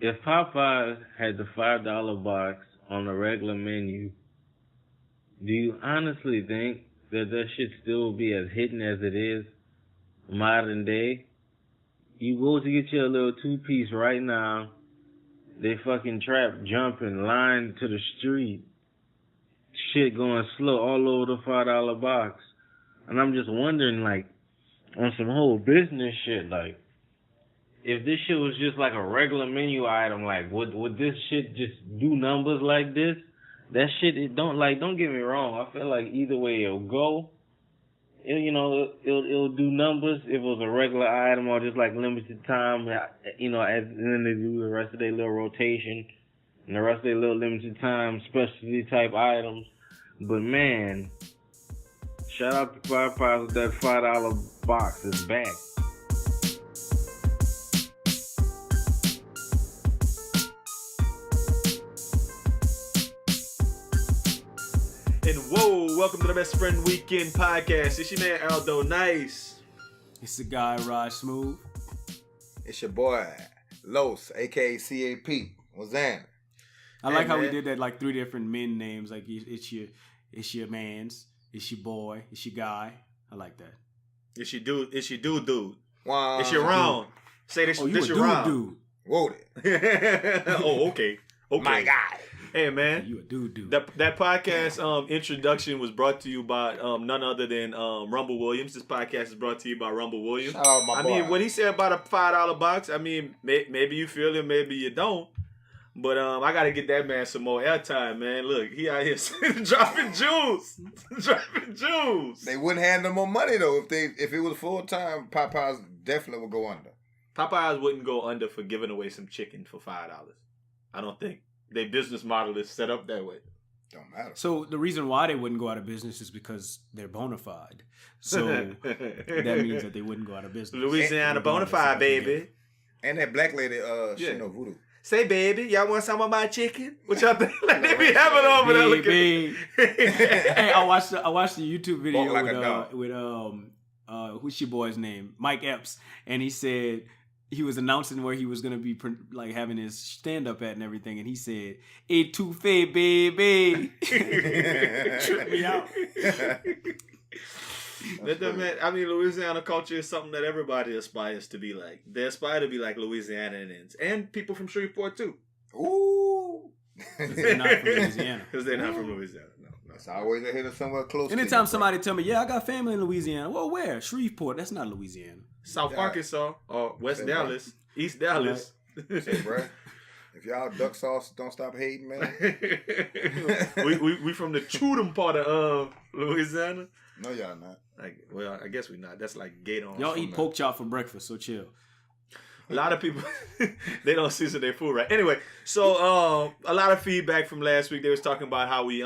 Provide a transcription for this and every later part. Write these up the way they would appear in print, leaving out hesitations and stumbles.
if Popeyes had the $5 box on the regular menu, do you honestly think that should still be as hidden as it is modern day? You go to get your little two-piece right now, they fucking trap jumping, line to the street, shit going slow all over the $5 box. And I'm just wondering, like, on some whole business shit, like, if this shit was just like a regular menu item, like, would this shit just do numbers like this? That shit, don't get me wrong. I feel like either way it'll go, it'll do numbers if it was a regular item or just like limited time, and then they do the rest of their little rotation and the rest of their little limited time specialty type items. But man, shout out to Popeyes with that $5 box. It's back. And whoa, welcome to the Best Friend Weekend Podcast. It's your man Aldo Nice. It's the guy Raj Smuve. It's your boy Los, aka C.A.P. What's that? I like how we did that, like 3 different men names. Like it's your man's, it's your boy, it's your guy. I like that. It's your dude. It's your dude. Wow. It's your round. Say this. Oh, this you your a round. dude. Whoa. Oh, okay. My guy. Hey man, you a dude. That podcast introduction was brought to you by none other than Rumble Williams. This podcast is brought to you by Rumble Williams. Shout out my boy. I mean, what he said about a $5 box, I mean, maybe you feel it, maybe you don't. But I gotta get that man some more airtime, man. Look, he out here dropping jewels. They wouldn't have no more money though if it was full time. Popeyes definitely would go under. Popeyes wouldn't go under for giving away some chicken for $5. I don't think. Their business model is set up that way. Don't matter. So the reason why they wouldn't go out of business is because they're bona fide. So that means that they wouldn't go out of business. Louisiana bona fide, baby. And that black lady, she know voodoo. Say, baby, y'all want some of my chicken? What y'all think? Like they be having over there looking. Hey, I watched the YouTube video like with who's your boy's name? Mike Epps, and he said he was announcing where he was gonna be like having his stand up at and everything, and he said, "Etouffee, baby." Tripped me out. I mean, Louisiana culture is something that everybody aspires to be like. They aspire to be like Louisianans and people from Shreveport too. Ooh, they're not from Louisiana. Because they're not from Louisiana. No. It's always a hitter somewhere close. Anytime somebody tell me, "Yeah, I got family in Louisiana," well, where? Shreveport. That's not Louisiana. South Arkansas or West Dallas, East Dallas. Right. Say, bro, if y'all duck sauce don't stop hating, man. we from the Chudum part of Louisiana. No, y'all not. Like, well, I guess we not. That's like Gator. Y'all eat pork chop for breakfast, so chill. A lot of people they don't season their food right. Anyway, so a lot of feedback from last week. They was talking about how we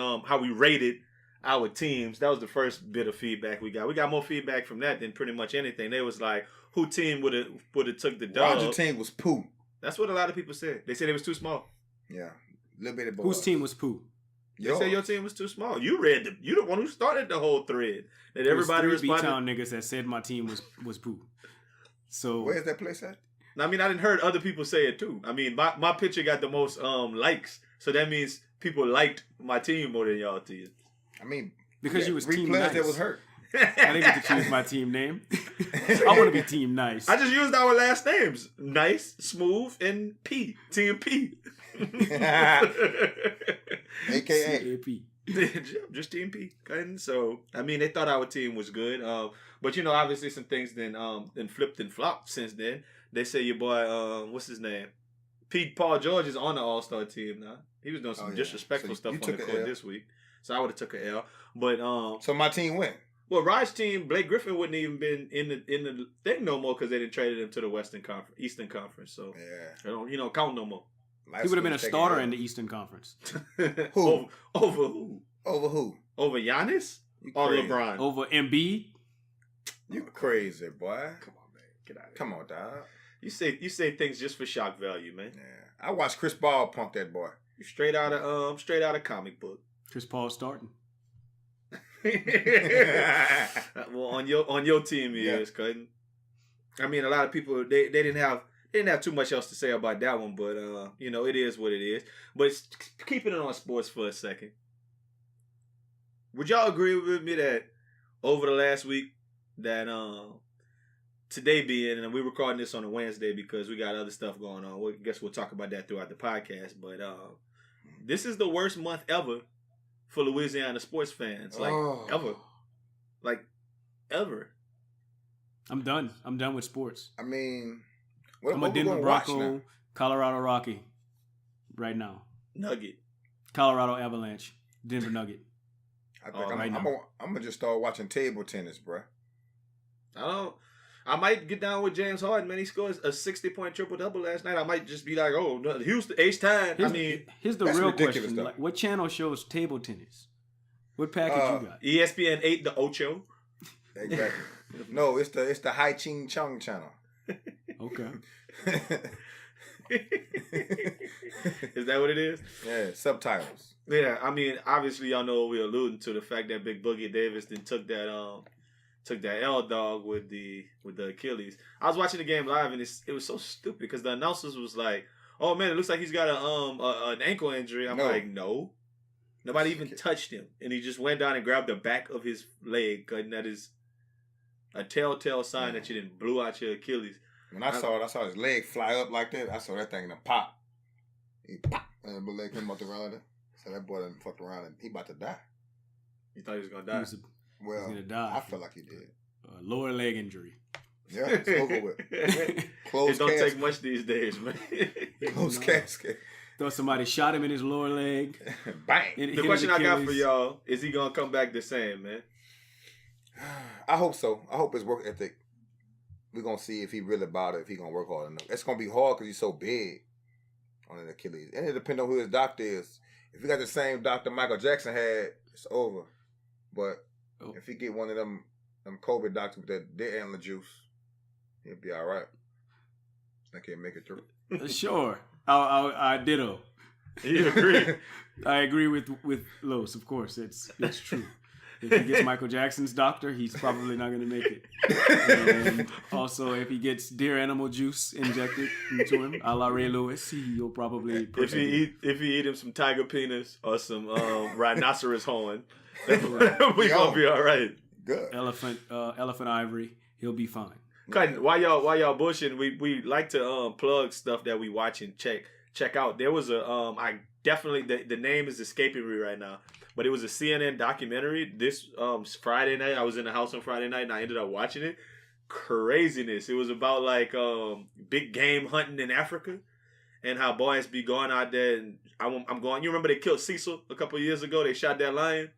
rated our teams. That was the first bit of feedback we got. We got more feedback from that than pretty much anything. They was like, who team would have took the dub? Roger team was poo. That's what a lot of people said. They said it was too small. Yeah, a little bit of both. Whose team was poo? They said your team was too small. You the one who started the whole thread. That everybody responded. B-Town niggas that said my team was poo. So where's that place at? I mean, I didn't heard other people say it too. I mean, my picture got the most likes, so that means people liked my team more than y'all did. I mean, because you was team players nice. that was hurt. I didn't get to choose my team name. I want to be team nice. I just used our last names: Nice, Smooth, and P. Team P. AKA C.A.P. Just Team P. And so, I mean, they thought our team was good. But obviously some things then flipped and flopped since then. They say your boy, what's his name? Paul George is on the All-Star team now. He was doing some disrespectful stuff on the court this week. So I would have took an L. But so my team went. Well, Raj's team, Blake Griffin wouldn't even been in the thing no more because they didn't traded him to the Eastern Conference. So he don't count no more. He would have been a starter in the Eastern Conference. Who? Over who? Over who? Over Giannis or LeBron? Over Embiid? You crazy, boy. Come on, man. Get out of here. Come on, dog. You say things just for shock value, man. Yeah. I watched Chris Paul punk that boy. You straight out of comic book. Chris Paul starting. Well, on your team he is, cutting. I mean, a lot of people they didn't have didn't have too much else to say about that one, but you know, it is what it is. But keeping it on sports for a second, would y'all agree with me that over the last week that today being, and we're recording this on a Wednesday because we got other stuff going on. I guess we'll talk about that throughout the podcast. But this is the worst month ever for Louisiana sports fans. Like ever. Like ever. I'm done. I'm done with sports. I mean, I'm a Denver Bronco, Colorado Rocky right now. Nugget. Colorado Avalanche. Denver Nugget. I think I'm gonna just start watching table tennis, bro. I might get down with James Harden, man. He scored a 60-point triple-double last night. I might just be like, oh, no, Houston, H-Time. Here's the real question. Like, what channel shows table tennis? What package you got? ESPN 8, the Ocho. Exactly. No, it's the Hai Ching Chung channel. Okay. Is that what it is? Yeah, subtitles. Yeah, I mean, obviously y'all know what we're alluding to, the fact that Big Boogie Davis then took that L dog with the Achilles. I was watching the game live and it was so stupid because the announcers was like, "Oh man, it looks like he's got an ankle injury." I'm like, "No, nobody even touched him," and he just went down and grabbed the back of his leg, and that is a telltale sign that you didn't blew out your Achilles. When I saw his leg fly up like that, I saw that thing in a pop. He pop, and the leg came out around it. So that boy done fucked around and he about to die. You thought he was gonna die? He's gonna die. I feel like he did. Lower leg injury. Yeah, it's over with. It don't take much these days, man. Closed casket. Thought somebody shot him in his lower leg. Bang. The question I got for y'all is: he gonna come back the same, man? I hope so. I hope his work ethic. We're gonna see if he really about it. If he gonna work hard enough. It's gonna be hard because he's so big on an Achilles, and it depends on who his doctor is. If you got the same doctor Michael Jackson had, it's over. But if he get one of them COVID doctors with that deer antler juice, he'll be all right. I can't make it through. Sure, I ditto. You agree? I agree with Los. Of course, it's true. If he gets Michael Jackson's doctor, he's probably not going to make it. And also, if he gets deer animal juice injected into him, a la Ray Lewis, he'll probably. If he eat him some tiger penis or some rhinoceros horn, we gonna be all right. Good. Elephant ivory, he'll be fine. While y'all bullshitting, we like to plug stuff that we watch and check out. There was I definitely the name is escaping me right now. But it was a CNN documentary this Friday night. I was in the house on Friday night and I ended up watching it. Craziness. It was about like big game hunting in Africa and how boys be going out there. And I'm going. You remember they killed Cecil a couple of years ago? They shot that lion.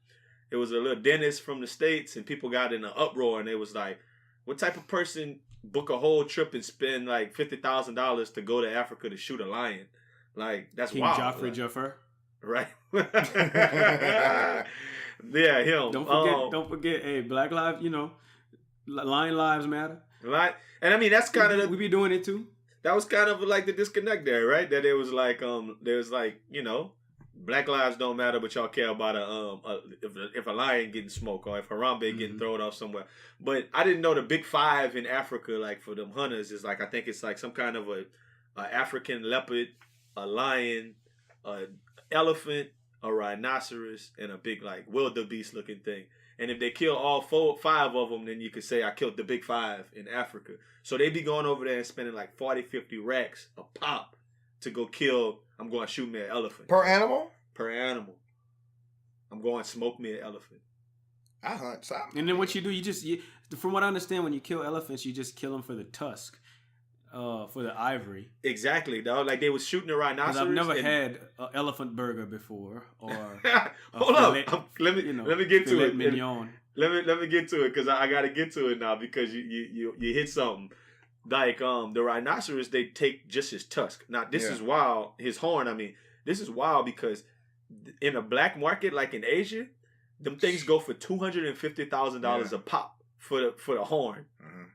It was a little dentist from the States and people got in an uproar and it was like, what type of person book a whole trip and spend like $50,000 to go to Africa to shoot a lion? Like that's King wild. Joffrey Jaffer. Right. Yeah, him. Don't forget, hey, Black Lives, Lion Lives Matter. Right. And I mean that's kind of we be doing it too. That was kind of like the disconnect there, right? That it was like there's like, Black lives don't matter, but y'all care about if a lion getting smoked or if Harambe getting thrown off somewhere. But I didn't know the big five in Africa, like for them hunters, is like I think it's like some kind of a African leopard, a lion, a elephant, a rhinoceros, and a big like wildebeest looking thing. And if they kill all 5 of them, then you could say I killed the big 5 in Africa. So they be going over there and spending like 40, 50 racks a pop to go kill. I'm going to shoot me an elephant. Per animal? Per animal. I'm going to smoke me an elephant. I hunt something. And then what you do, from what I understand, when you kill elephants, you just kill them for the tusk. For the ivory. Exactly, dog. Like they was shooting a rhinoceros. I've never had an elephant burger before, or hold up. Let me get to it. Mignon. Let me get to it because I got to get to it now because you hit something. Like the rhinoceros, they take just his tusk. Now this is wild. His horn. I mean, this is wild because in a black market like in Asia, them things go for $250,000 a pop for the horn.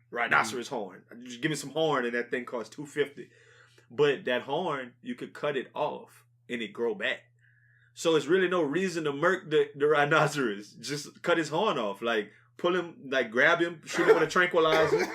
Rhinoceros horn. Just give me some horn and that thing costs $250. But that horn, you could cut it off and it grow back. So it's really no reason to murk the rhinoceros. Just cut his horn off. Like pull him, like grab him, shoot him with a tranquilizer.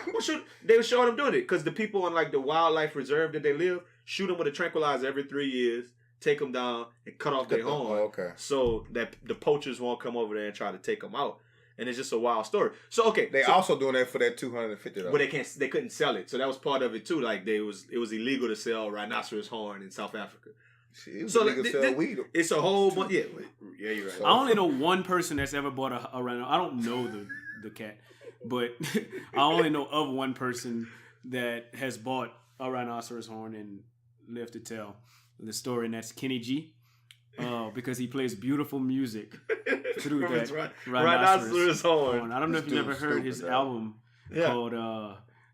They were showing them doing it because the people in like the wildlife reserve that they live shoot them with a tranquilizer every 3 years, take them down and cut off their horn, so that the poachers won't come over there and try to take them out. And it's just a wild story. So they also doing that for that $250. But they couldn't sell it, so that was part of it too. Like it was illegal to sell rhinoceros horn in South Africa. It was illegal to sell weed. It's a whole bunch. Yeah, you're right. I only know one person that's ever bought a rhino. I don't know the cat, but I only know of one person that has bought a rhinoceros horn and lived to tell the story, and that's Kenny G. Because he plays beautiful music through that rhinoceros horn. I don't know if you've ever heard his album called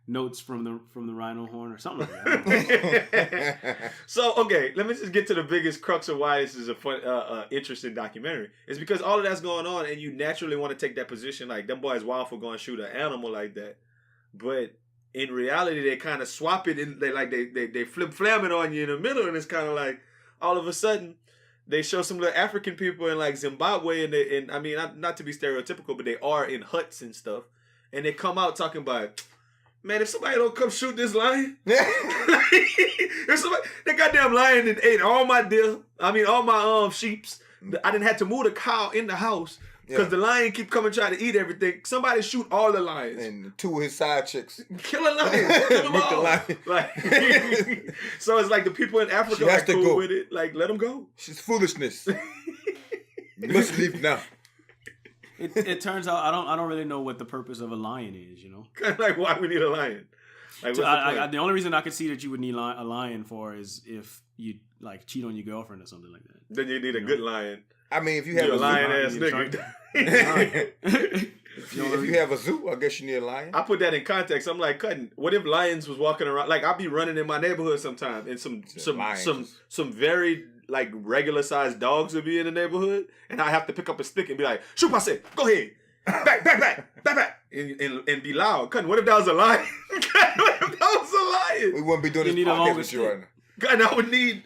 Notes from the Rhino Horn or something like that. So, okay, let me just get to the biggest crux of why this is a fun, interesting documentary. It's because all of that's going on, and you naturally want to take that position, like, them boys wild for going to shoot an animal like that. But in reality, they kind of swap it, and they flip-flam it on you in the middle, and it's kind of like, all of a sudden, they show some little African people in like Zimbabwe, and I mean, not to be stereotypical, but they are in huts and stuff, and they come out talking about, man, if somebody don't come shoot this lion, if somebody, that goddamn lion that ate all my deer, I mean all my sheeps, I didn't have to move the cow in the house because the lion keep coming trying to eat everything. Somebody shoot all the lions and 2 of his side chicks. Kill a lion, kill them all. Like, so it's like the people in Africa are cool with it. Like, let them go. She's foolishness. You must leave now. It turns out I don't really know what the purpose of a lion is. You know, kind of like why we need a lion. Like, the only reason I could see that you would need a lion for is if you like cheat on your girlfriend or something like that. Then you need a good lion. I mean, if you have a lion ass nigga. If you have a zoo, I guess you need a lion. I put that in context. I'm like, cutting. What if lions was walking around? Like, I'll be running in my neighborhood sometimes, and some very like regular sized dogs would be in the neighborhood, and I have to pick up a stick and be like, shoot myself, go ahead, back, and be loud. Cutting. What if that was a lion? What if that was a lion? We wouldn't be doing this podcast with you right now. And I would need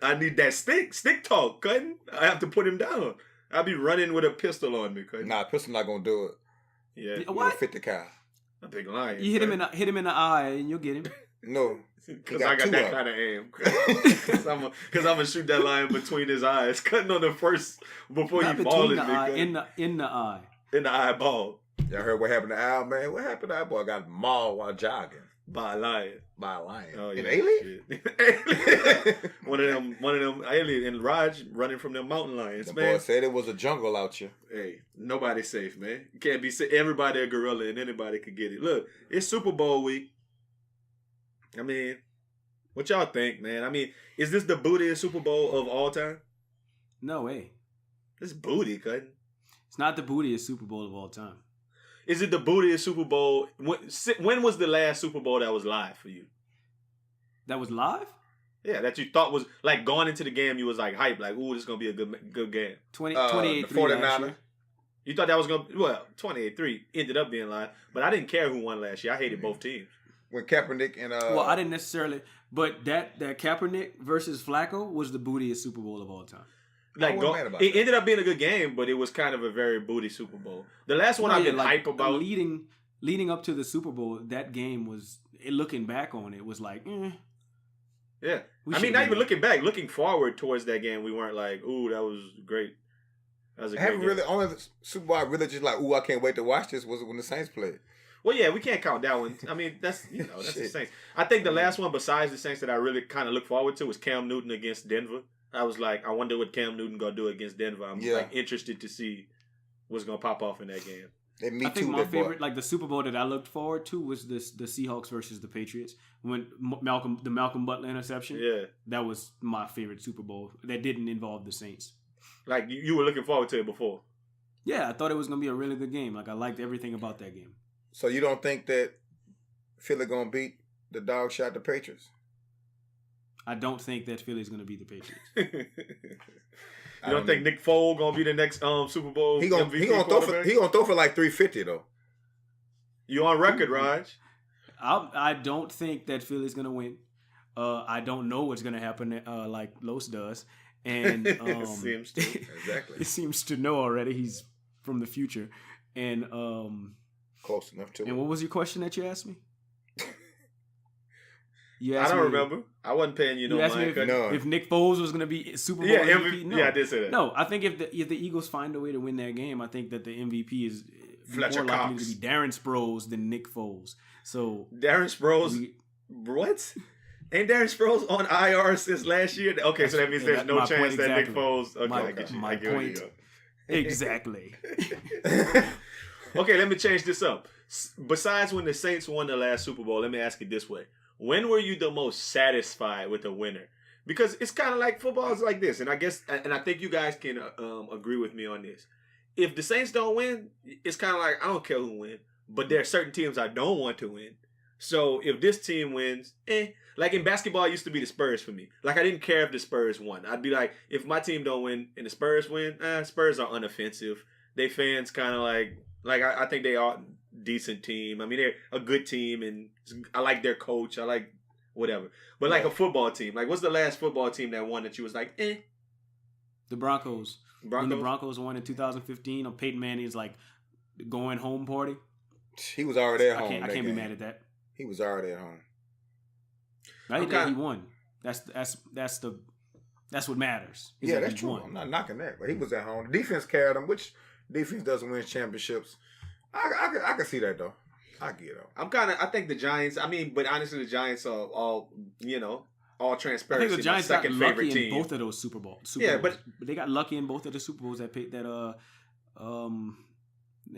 I need that stick talk, cutting. I have to put him down. I'll be running with a pistol on me, cutting. Nah, pistol not gonna do it. Yeah, what? Fit the cow. A big lion. You hit him in the eye, and you'll get him. No, because I got that kind of aim. Because I'm gonna shoot that lion between his eyes, cutting on the first before Not you fall in the eye, in the eye, in the eyeball. Y'all heard what happened to Al, man? What happened to Al? Boy got mauled while jogging. By a lion. Oh, yeah, an alien? one of them alien and Raj running from them mountain lions, the man. Boy said it was a jungle out here. Hey, nobody's safe, man. You can't be safe. Everybody a gorilla and anybody could get it. Look, it's Super Bowl week. I mean, what y'all think, man? I mean, is this the bootiest Super Bowl of all time? No way. This booty, cutting. It's not the bootiest Super Bowl of all time. Is it the bootiest Super Bowl? When was the last Super Bowl that was live for you? That was live? Yeah, that you thought was like going into the game. You was like hype, like, ooh, this is gonna be a good game. 28-3 last year. You thought that was gonna 28-3 ended up being live, but I didn't care who won last year. I hated both teams. When Kaepernick and well, I didn't necessarily, but that Kaepernick versus Flacco was the bootiest Super Bowl of all time. Like it ended up being a good game, but it was kind of a very booty Super Bowl. The last one I've been hype about. Leading up to the Super Bowl, that game was, looking back on it, was like, Yeah. I mean, not even looking back, looking forward towards that game, we weren't like, ooh, that was great. That was a great game. Really, only Super Bowl I really just like, ooh, I can't wait to watch this was when the Saints played. Well, yeah, we can't count that one. I mean, that's that's the Saints. I think the last one besides the Saints that I really kind of look forward to was Cam Newton against Denver. I was like, I wonder what Cam Newton gonna do against Denver. I'm like interested to see what's gonna pop off in that game. I think my favorite, like the Super Bowl that I looked forward to, was the Seahawks versus the Patriots when the Malcolm Butler interception. Yeah, that was my favorite Super Bowl that didn't involve the Saints. Like you were looking forward to it before. Yeah, I thought it was gonna be a really good game. Like I liked everything about that game. So you don't think that Philly gonna beat the dog shot the Patriots? I don't think that Philly's gonna beat the Patriots. You don't think Nick Foles gonna be the next Super Bowl? He gonna throw for like 350 though. You on record, Raj? I don't think that Philly's gonna win. I don't know what's gonna happen. Like Los does, and it seems to. Exactly. It seems to know already. He's from the future. And Close enough to and it. what was your question that you asked me? I don't remember. I wasn't paying you no asked me mind. if Nick Foles was going to be Super Bowl MVP. No. Yeah, I did say that. No, I think if the Eagles find a way to win that game, I think that the MVP is Fletcher more likely Cox. to be Darren Sproles than Nick Foles. So Darren Sproles, what? Ain't Darren Sproles on IR since last year? Okay, so that means there's no chance that Nick Foles. Okay, I get you. My point. Exactly. Okay, let me change this up. Besides when the Saints won the last Super Bowl, let me ask it this way. When were you the most satisfied with a winner? Because it's kind of like football is like this, and I guess, and I think you guys can agree with me on this. If the Saints don't win, it's kind of like, I don't care who wins, but there are certain teams I don't want to win. So if this team wins, like in basketball, it used to be the Spurs for me. Like I didn't care if the Spurs won. I'd be like, if my team don't win and the Spurs win, Spurs are unoffensive. They fans kind of like I think they are a decent team. I mean, they're a good team, and I like their coach. I like whatever. But like a football team, like what's the last football team that won that you was like, The Broncos. When the Broncos won in 2015 on Peyton Manning's like going home party. He was already at home. I can't be mad at that. He was already at home. He won. That's what matters. Yeah, that's true. I'm not knocking that, but he was at home. The defense carried him, which defense doesn't win championships. I can see that though. I get it. I think the Giants. I mean, but honestly, the Giants are all all transparency. I think the Giants got lucky in both of those Super Bowls. But they got lucky in both of the Super Bowls that their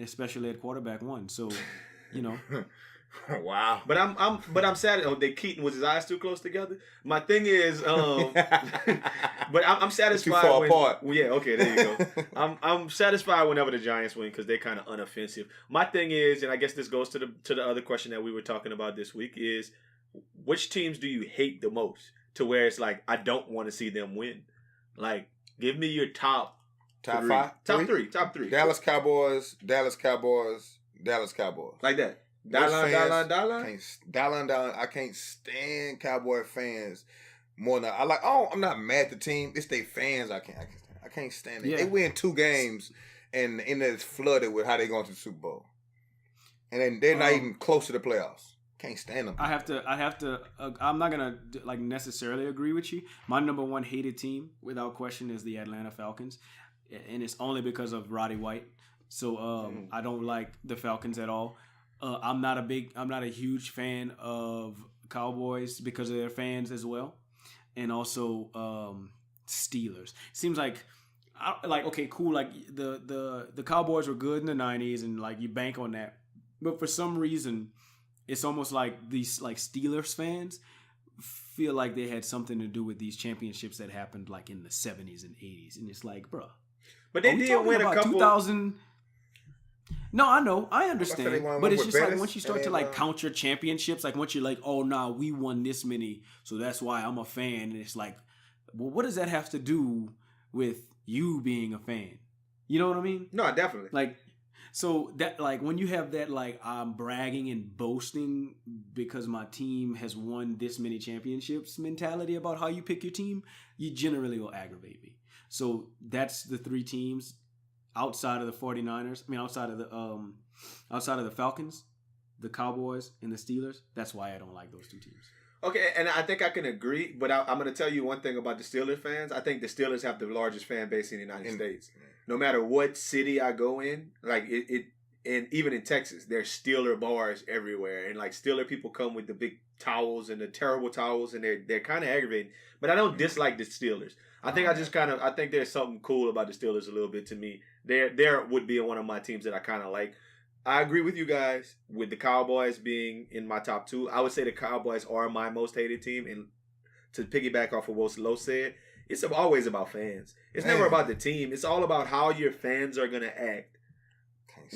special ed quarterback won. So, Wow. But I'm sad. Oh, Keaton, was his eyes too close together? My thing is, but I'm satisfied. Too far apart. Yeah. Okay. There you go. I'm satisfied whenever the Giants win because they're kind of unoffensive. My thing is, and I guess this goes to the other question that we were talking about this week is, which teams do you hate the most? To where it's like I don't want to see them win. Like, give me your top three. Top three. Dallas Cowboys. Like that. Dallin. I can't stand Cowboy fans more than I'm not mad at the team. It's their fans. I can't stand it. Yeah. They win 2 games and it's flooded with how they going to the Super Bowl, and then they're not even close to the playoffs. Can't stand them. I have to. I'm not gonna necessarily agree with you. My number one hated team, without question, is the Atlanta Falcons, and it's only because of Roddy White. So I don't like the Falcons at all. I'm not a huge fan of Cowboys because of their fans as well, and also Steelers. Seems like okay, cool. Like the Cowboys were good in the '90s, and like you bank on that, but for some reason, it's almost like these Steelers fans feel like they had something to do with these championships that happened like in the 70s and 80s, and it's like, bruh. But they did win a couple. 2000. No, I know, I understand, but it's just like once you start to count your championships, like once you're like, oh nah, we won this many, so that's why I'm a fan, and it's like, well, what does that have to do with you being a fan? You know what I mean? No, definitely. Like. So that when you have that I'm bragging and boasting because my team has won this many championships mentality about how you pick your team, you generally will aggravate me. So that's the 3 teams outside of the 49ers. I mean outside of the Falcons, the Cowboys, and the Steelers. That's why I don't like those 2 teams. Okay, and I think I can agree, but I'm going to tell you one thing about the Steelers fans. I think the Steelers have the largest fan base in the United States. No matter what city I go in, like it, and even in Texas, there's Steeler bars everywhere, and like Steeler people come with the big towels and the terrible towels, and they're kind of aggravating. But I don't dislike the Steelers. I think I think there's something cool about the Steelers a little bit to me. There would be one of my teams that I kind of like. I agree with you guys with the Cowboys being in my top 2. I would say the Cowboys are my most hated team. And to piggyback off of what Lo said, it's always about fans. It's never about the team. It's all about how your fans are going to act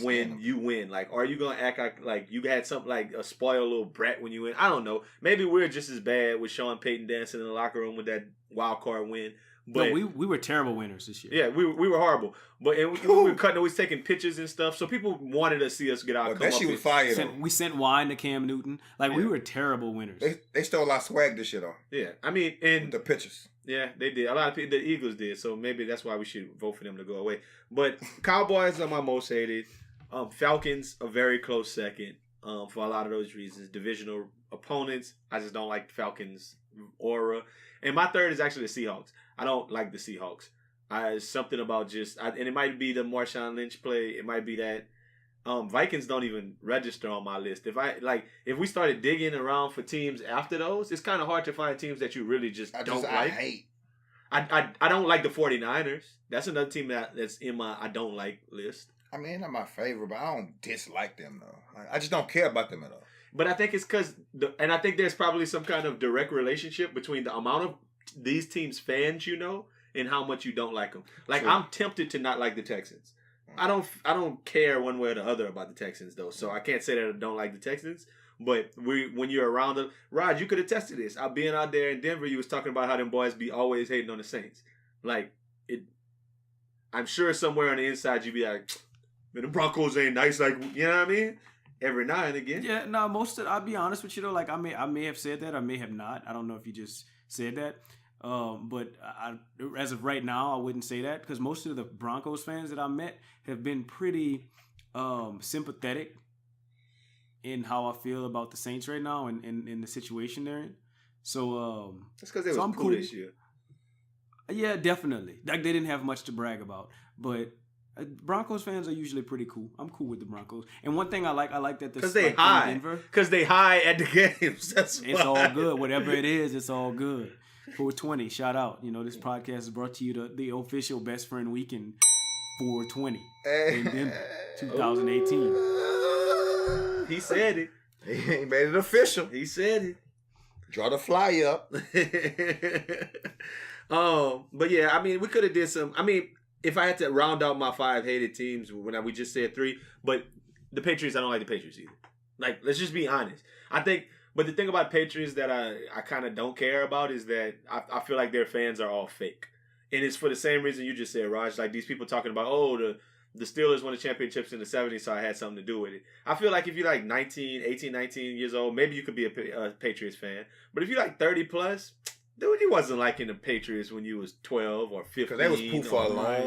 when you win. Like, are you going to act like you had something like a spoiled little brat when you win? I don't know. Maybe we're just as bad with Sean Payton dancing in the locker room with that wild card win. But no, we were terrible winners this year. Yeah, we were horrible. But we were cutting, always taking pictures and stuff. So people wanted to see us get out. That shit was fire. We sent wine to Cam Newton. We were terrible winners. They stole a lot of swag this year though. Yeah, I mean, and with the pictures. Yeah, they did. A lot of people, the Eagles did. So maybe that's why we should vote for them to go away. But Cowboys are my most hated. Falcons, a very close second for a lot of those reasons. Divisional opponents, I just don't like the Falcons' aura. And my third is actually the Seahawks. I don't like the Seahawks. Something about and it might be the Marshawn Lynch play. It might be that Vikings don't even register on my list. If we started digging around for teams after those, it's kind of hard to find teams that you really don't like. I hate. I don't like the 49ers. That's another team that's in my I don't like list. I mean, not my favorite, but I don't dislike them though. I just don't care about them at all. But I think it's because, and I think there's probably some kind of direct relationship between the amount of these teams' fans and how much you don't like them. Like, true. I'm tempted to not like the Texans. I don't care one way or the other about the Texans though, so I can't say that I don't like the Texans. But when you're around them, Rod, you could attest to this. Being out there in Denver, you was talking about how them boys be always hating on the Saints. Like I'm sure somewhere on the inside you'd be like, man, the Broncos ain't nice. Like, you know what I mean? Every now and again. Yeah, no, I'll be honest with you though. Like I may have said that, I may have not. I don't know if you just said that. But as of right now, I wouldn't say that because most of the Broncos fans that I met have been pretty sympathetic in how I feel about the Saints right now and in the situation they're in. So that's because they was cool this year. Yeah, definitely. Like they didn't have much to brag about, but Broncos fans are usually pretty cool. I'm cool with the Broncos. And one thing I like that because they high, because they high at the games. That's it's all good. Whatever it is, it's all good. 420, shout out. You know, this podcast is brought to you the official Best Friend Weekend 420 in Denver, 2018. He said it. He made it official. He said it. Draw the fly up. But yeah, I mean, we could have did some. I mean, if I had to round out my 5 hated teams, we just said 3, but the Patriots, I don't like the Patriots either. Like, let's just be honest. I think. But the thing about Patriots that I kind of don't care about is that I feel like their fans are all fake. And it's for the same reason you just said, Raj. Like these people talking about, the Steelers won the championships in the 70s, so I had something to do with it. I feel like if you're like 18, 19 years old, maybe you could be a Patriots fan. But if you're like 30 plus, dude, you wasn't liking the Patriots when you was 12 or 15. Because they was poof for a long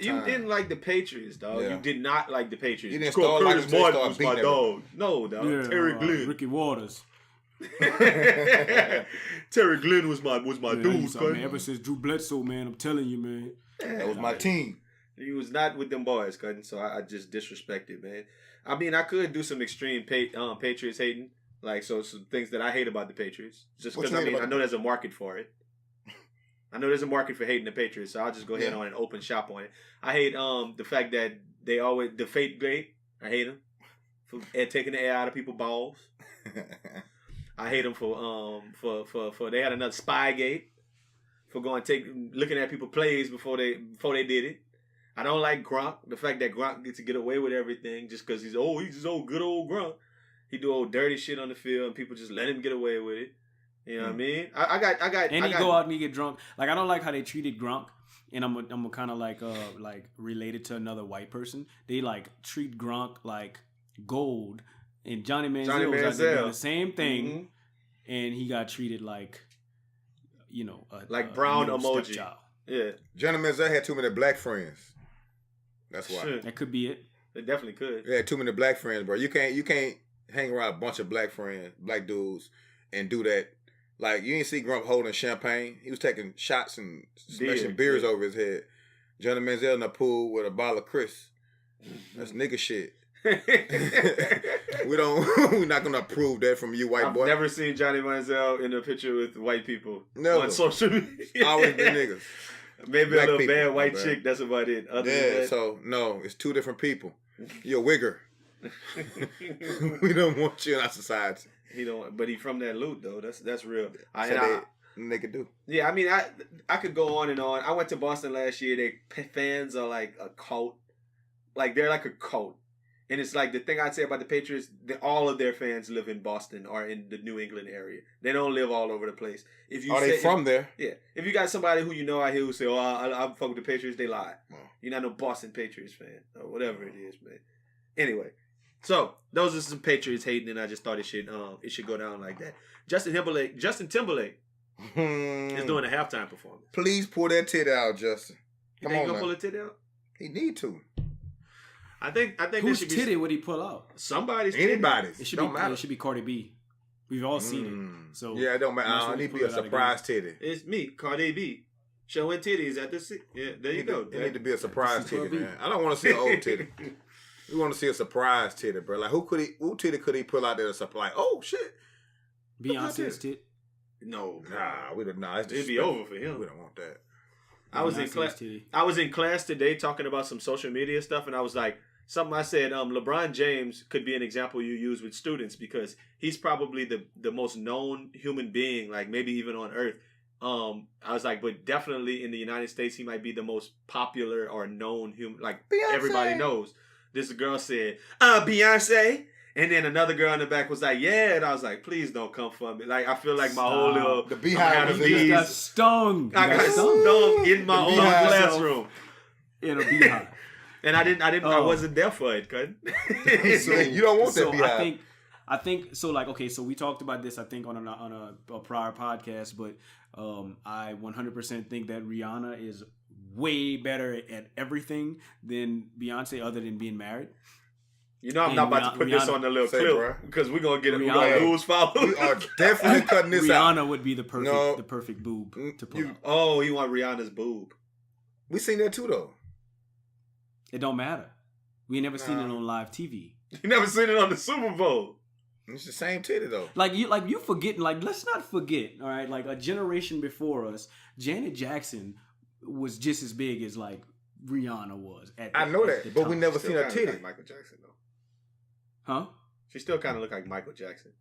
You didn't like the Patriots, dog. Yeah. You did not like the Patriots. You didn't start Curtis Martin was my dog. No, dog. Yeah, Terry Glenn. Ricky Waters. Terry Glenn was my dude. Man, ever since Drew Bledsoe, man, I'm telling you, man. That was my team. He was not with them boys, cutting. So I just disrespected, man. I mean, I could do some extreme Patriots hating, like some things that I hate about the Patriots. Just because I know there's a market for it. I know there's a market for hating the Patriots, so I'll just go ahead on and open shop on it. I hate the fact that they always deflate great. I hate them for taking the air out of people's balls. I hate them for they had another Spygate for looking at people plays before they did it. I don't like Gronk. The fact that Gronk gets to get away with everything just because he's just old good old Gronk. He do old dirty shit on the field and people just let him get away with it. You know what I mean? I got. And he go out and he get drunk. Like I don't like how they treated Gronk, and I'm kind of like related to another white person. They like treat Gronk like gold, and Johnny Manziel was out there doing the same thing, and he got treated like, brown emoji. Stepchild. Yeah, Johnny Manziel had too many black friends. That's why. Sure. That could be it. It definitely could. Yeah, too many black friends, bro. You can't hang around a bunch of black dudes, and do that. Like, you ain't see Grump holding champagne. He was taking shots and smashing beers over his head. Johnny Manziel in the pool with a bottle of Chris. That's nigga shit. We're not gonna approve that from you, white boy. I've never seen Johnny Manziel in a picture with white people on social media. Always been niggas. Maybe black a little people, bad white chick. That's about it. Other than that, so no, it's 2 different people. You're a wigger. We don't want you in our society. He don't, but he from that loot though. That's real. They could do. Yeah, I mean, I could go on and on. I went to Boston last year. Their fans are like a cult. Like they're like a cult, and it's like the thing I'd say about the Patriots. All of their fans live in Boston or in the New England area. They don't live all over the place. They from there? Yeah. If you got somebody who you know out here who say, "Oh, I fuck with the Patriots," they lie. Oh. You're not no Boston Patriots fan or whatever it is, man. Anyway. So those are some Patriots hating, and I just thought it should go down like that. Justin Timberlake is doing a halftime performance. Please pull that tit out, Justin. Come on, gonna pull a tit out? He need to. I think Whose there should titty be would he pull out? somebody's Anybody's. It should Don't be. matter. It should be Cardi B. We've all seen it. So yeah, it don't matter. that's I when need he to be pull a it out surprise titty. It's me, Cardi B, showing titties at the. Yeah, there you go. It need to be a surprise titty, Cardi B. man. I don't want to see an old titty. We want to see a surprise titty, bro. Like who titty could he pull out there to supply? Like, oh shit, Beyonce's tit. No, nah, we don't. Nah, it'd be over for him. We don't want that. I was in Beyonce's class. titty. I was in class today talking about some social media stuff, and I was like, something I said. LeBron James could be an example you use with students because he's probably the most known human being, like maybe even on Earth. I was like, but definitely in the United States, he might be the most popular or known human. Like Beyonce. Everybody knows. This girl said, Beyonce. And then another girl in the back was like, yeah. And I was like, please don't come for me. Like, I feel like my whole little... The beehive was You got stung. I got stung in my own classroom. In a beehive. And I wasn't there for it, cuz. So you don't want that So beehive. I think so. Like, okay, so we talked about this, I think, on a prior podcast, but I 100% think that Rihanna is way better at everything than Beyonce, other than being married. You know I'm not about to put this on the little Say, clip bruh. because we're gonna get Rihanna. we're gonna lose followers. We are definitely cutting this out. Rihanna would be the perfect boob to pull out. Oh, you want Rihanna's boob? We seen that too, though. It don't matter. We ain't never seen it on live TV. You never seen it on the Super Bowl. It's the same titty though. Like you forgetting. Like, let's not forget. All right, like a generation before us, Janet Jackson was just as big as like Rihanna was. I know that, but we never seen her titty. Like Michael Jackson though. Huh? She still kind of look like Michael Jackson.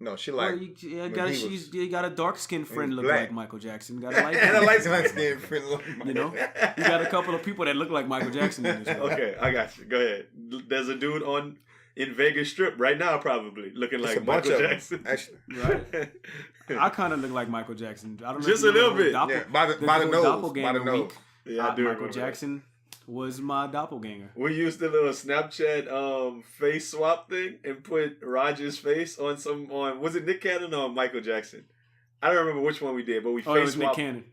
No, she like. Well, you got a dark skinned friend look black. like Michael Jackson. Got a light And a light skin friend. You know, you got a couple of people that look like Michael Jackson in this world. Okay, I got you. Go ahead. There's a dude in Vegas Strip right now, probably looking It's like a bunch Michael of them, Jackson. actually. Right? I kind of look like Michael Jackson. I don't know. Just if you a little remember bit. Yeah, by the nose. doppelganger By the nose. week. Yeah, I do Michael remember Jackson was my doppelganger. We used the little Snapchat face swap thing and put Roger's face on was it Nick Cannon or Michael Jackson? I don't remember which one we did, but we It face was Nick swapped. Cannon.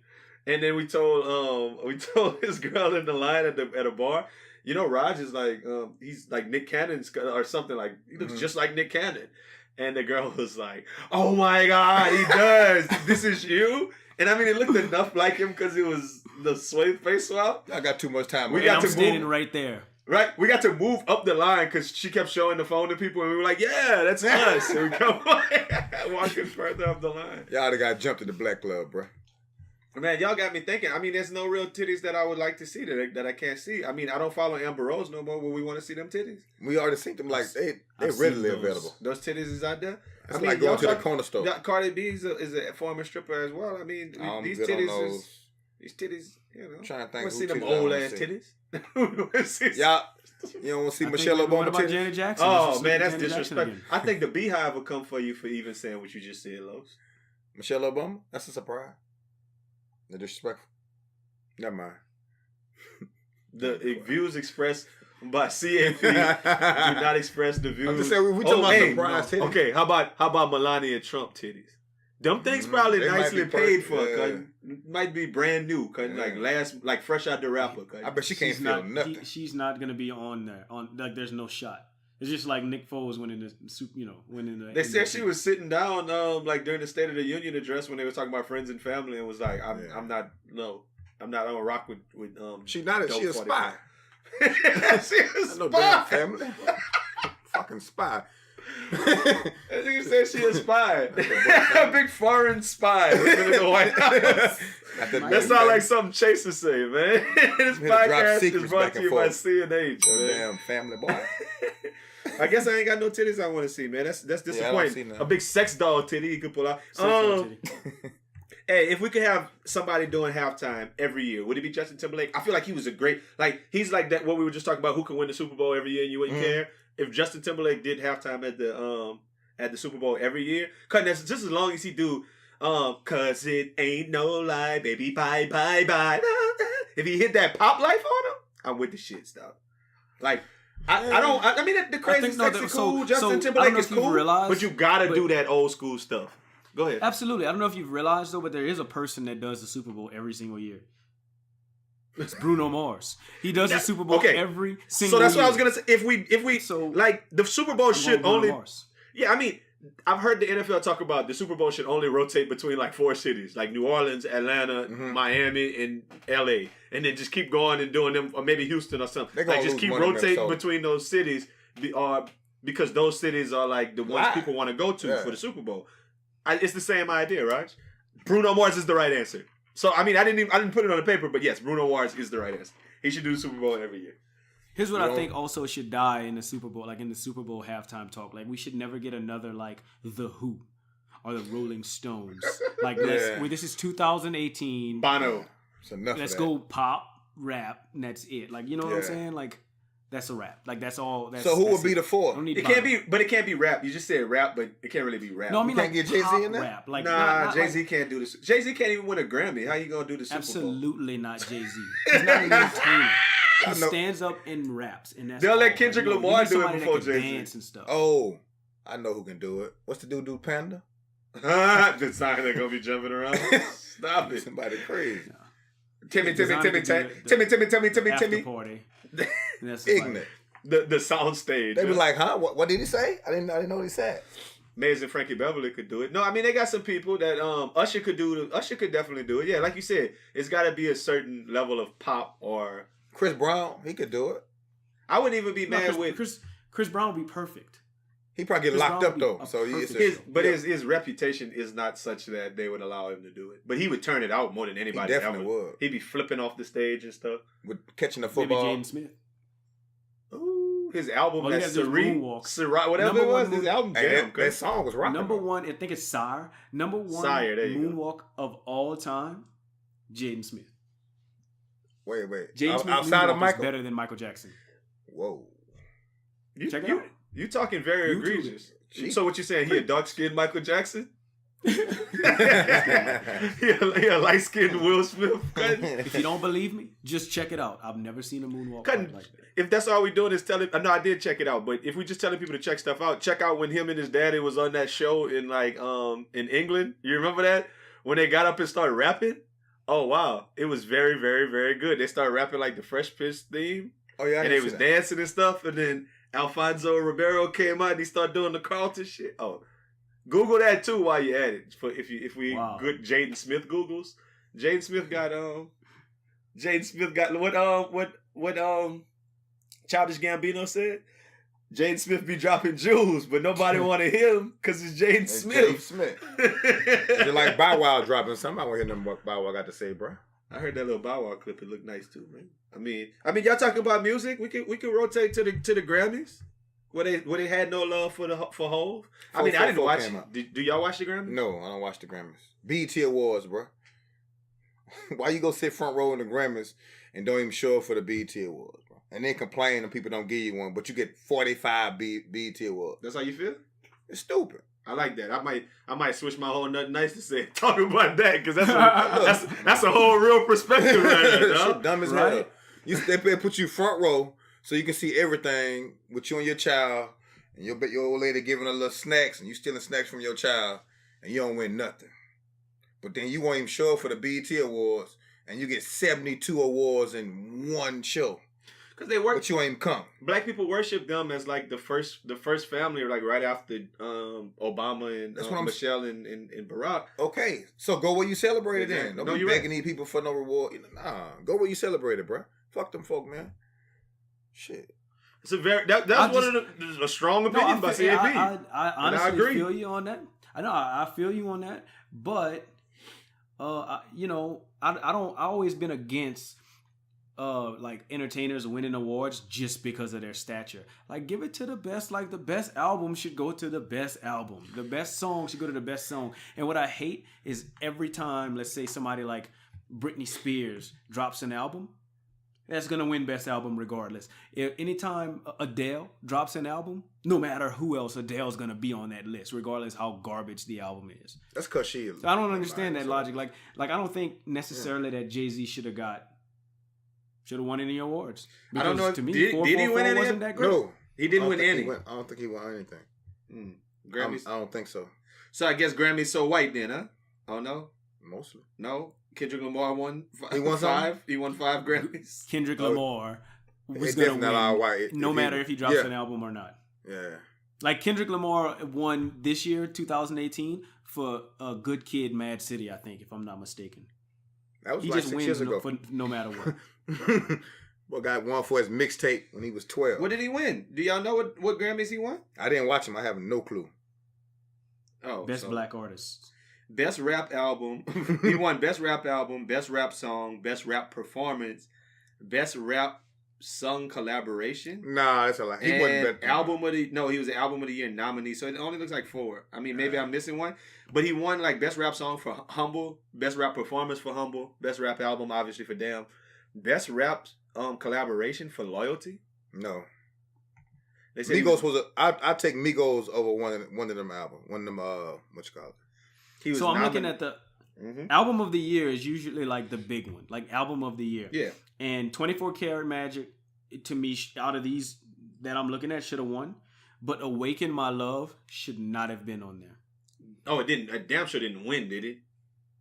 And then we told his girl in the line at a bar, you know, Roger's like he's like Nick Cannon's or something, like he looks just like Nick Cannon. And the girl was like, "Oh my God, he does! This is you!" And I mean, it looked enough like him because it was the sway face swap. I got too much time. We And got I'm to standing move. right there. Right, we got to move up the line because she kept showing the phone to people, and we were like, "Yeah, that's us." And we come walking further up the line. Y'all got jumped in the black club, bro. Man, y'all got me thinking. I mean, there's no real titties that I would like to see that I can't see. I mean, I don't follow Amber Rose no more. Will we want to see them titties? We already seen them. Like they're I've readily seen those. available. Those titties is out there. It's like going to the corner store. Cardi B is a former stripper as well. I mean, these good on titties those. these titties, you know. I'm trying to think. Want to who see them titties I old wanna ass see. titties? Y'all, you don't want to see I Michelle think we went Obama about titties? Janet Jackson. Oh Let's man, look that's at Janet Jackson disrespect. again. I think the Beehive will come for you for even saying what you just said, Los. Michelle Obama? That's a surprise. The disrespectful. Never mind. The views expressed by C.A.P. do not express the views. I'm just saying we talking about surprise titties. Okay, how about Melania Trump titties? Them things probably They might nicely be paid perfect, for. yeah. 'Cause might be brand new, like fresh out the wrapper. 'Cause I bet she can't She's feel not. nothing. She's not gonna be on there. Like, there's no shot. It's just like Nick Foles winning the. They said she was sitting down, like during the State of the Union address when they were talking about friends and family, and was like, "I'm not on rock with." She not. Dope She a 45. spy. She a No spy. damn family. Fucking spy. As you said, she a spy. A big foreign spy living in the White House. That sounds like something Chase would say, man. This Drop podcast secrets is brought back to and you by forth. CNH. No man. damn family boy. I guess I ain't got no titties I want to see, man. That's I don't see disappointing. none. A big sex doll titty you could pull out. Hey, if we could have somebody doing halftime every year, would it be Justin Timberlake? I feel like he was a great, like, he's like that, what we were just talking about, who can win the Super Bowl every year and you wouldn't care. If Justin Timberlake did halftime at the Super Bowl every year, cause that's just as long as he do, cause it ain't no lie, baby, bye, bye, bye. If he hit that pop life on him, I'm with the shit stuff. Like, I mean, the crazy, sexy, cool Justin Timberlake is cool, but you gotta do that old school stuff. Go ahead. Absolutely. I don't know if you've realized though, but there is a person that does the Super Bowl every single year. It's Bruno Mars. He does the Super Bowl every single So that's year. what I was gonna say. If we like the Super Bowl should only. Yeah, I mean, I've heard the NFL talk about the Super Bowl should only rotate between like 4 cities, like New Orleans, Atlanta, Miami, and LA, and then just keep going and doing them, or maybe Houston or something. Like just keep rotating between those cities, because those cities are like the ones people want to go to for the Super Bowl. It's the same idea, right? Bruno Mars is the right answer. So I mean, I didn't put it on the paper, but yes, Bruno Mars is the right answer. He should do the Super Bowl every year. Here's what I think also should die in the Super Bowl, like in the Super Bowl halftime talk. Like we should never get another like The Who or the Rolling Stones. Like this is 2018. Bono. Let's go pop, rap, and that's it. Like you know what I'm saying? Like that's a rap. Like that's all. So who would be the 4? It can't be rap. You just said rap, but it can't really be rap. No, I mean you can't get Jay-Z in there. Rap. Like, nah, Jay-Z can't do this. Jay-Z can't even win a Grammy. How you gonna do the Super Bowl? Absolutely not Jay-Z. He's not an entertainer. He stands up and raps, and that's they'll let Kendrick Lamar do it before Jay-Z. Dance and stuff. Oh, I know who can do it. What's the dude do? Panda? The sign they're gonna be jumping around. Stop it. Somebody crazy. No. Timmy. After party. Ignorant. The sound stage. They be like, huh? What did he say? I didn't know what he said. Mays and Frankie Beverly could do it. No, I mean they got some people that Usher could do. Usher could definitely do it. Yeah, like you said, it's got to be a certain level of pop or. Chris Brown, he could do it. I wouldn't even be mad with Chris Brown would be perfect. He probably get locked up though. So his reputation is not such that they would allow him to do it. But he would turn it out more than anybody. He definitely would. He'd be flipping off the stage and stuff. With catching the football. Maybe Jaden Smith. Ooh, his album has Moonwalk. Whatever it was, his album jam. That song was rocking. Number 1, I think it's Sire. Number 1 Moonwalk of all time, Jaden Smith. Wait. Jaden Smith outside of Michael is better than Michael Jackson. Whoa. Check it out. You talking very egregious. So what you saying? He a dark-skinned Michael Jackson? he a light-skinned Will Smith? If you don't believe me, just check it out. I've never seen a moonwalk like that. If that's all we doing is telling... No, I did check it out. But if we just telling people to check stuff out, check out when him and his daddy was on that show in in England. You remember that? When they got up and started rapping? Oh, wow. It was very, very, very good. They started rapping like the Fresh Prince theme. Oh, yeah. And they was dancing and stuff. And then Alfonso Ribeiro came out and he started doing the Carlton shit. Oh, Google that too while you're at it. If we good Jaden Smith Googles. Jaden Smith got what Childish Gambino said? Jaden Smith be dropping jewels, but nobody wanted him because it's Jaden Smith. Just like Bow Wow dropping something. I want to hear what Bow Wow got to say, bro. I heard that little Bow Wow clip. It looked nice too, man. I mean, y'all talking about music? We can rotate to the Grammys. Where they had no love for Hov. I mean, I didn't watch it. Do y'all watch the Grammys? No, I don't watch the Grammys. BET Awards, bro. Why you go sit front row in the Grammys and don't even show up for the BET Awards, bro? And then complain and people don't give you one, but you get 45 BET Awards. That's how you feel? It's stupid. I like that. I might switch my whole Nothing Nice to say talk about that because that's a whole real perspective right there, dog. Shit dumb as hell. They put you front row. So you can see everything with you and your child, and your old lady giving her little snacks, and you stealing snacks from your child, and you don't win nothing. But then you won't even show up for the BET Awards, and you get 72 awards in one show. Because they work, but you ain't come. Black people worship them as like the first family, like right after Obama and Michelle and Barack. Okay, so go where you celebrated then. Don't be begging these people for no reward. Nah, go where you celebrated, bro. Fuck them folk, man. Shit. It's a very that's one of a strong opinion by C.A.P. I honestly feel you on that. I know I feel you on that, but I always been against like entertainers winning awards just because of their stature. Like give it to the best. Like the best album should go to the best album. The best song should go to the best song. And what I hate is every time, let's say somebody like Britney Spears drops an album, that's going to win Best Album regardless. Anytime Adele drops an album, no matter who else, Adele's going to be on that list, regardless how garbage the album is. That's because she is. So I don't understand that logic. Like I don't think necessarily that Jay-Z should have won any awards. Because I don't know. To me, did he win any? Wasn't that great. No. He didn't win any. I don't think he won anything. Grammys? I don't think so. So I guess Grammys so white then, huh? Oh, no? Mostly. No? Kendrick Lamar won. He won five. He won 5 Grammys. Kendrick Lamar was It's gonna definitely not win, white no matter if he drops an album or not. Yeah. Like Kendrick Lamar won this year, 2018, for Good Kid, Mad City. I think, if I'm not mistaken. That was He like just 6 years wins ago. no matter what. Well, got one for his mixtape when he was 12. What did he win? Do y'all know what Grammys he won? I didn't watch him. I have no clue. Oh, Best Black Artist. Best Rap Album. He won Best Rap Album, Best Rap Song, Best Rap Performance, Best Rap Sung Collaboration. Nah, that's a lie. He wasn't better. He was an Album of the Year nominee, so it only looks like 4. I mean, maybe I'm missing one. But he won like Best Rap Song for Humble, Best Rap Performance for Humble, Best Rap Album, obviously, for Damn, Best Rap Collaboration for Loyalty. No. They said Migos was I take Migos over one of them albums. One of them what you call it? he was So I'm looking at the Mhm. album of the year is usually like the big one, like album of the year. Yeah. And 24 Karat Magic, to me, out of these that I'm looking at, should have won. But Awaken My Love should not have been on there. Oh, it didn't. Damn sure didn't win, did it?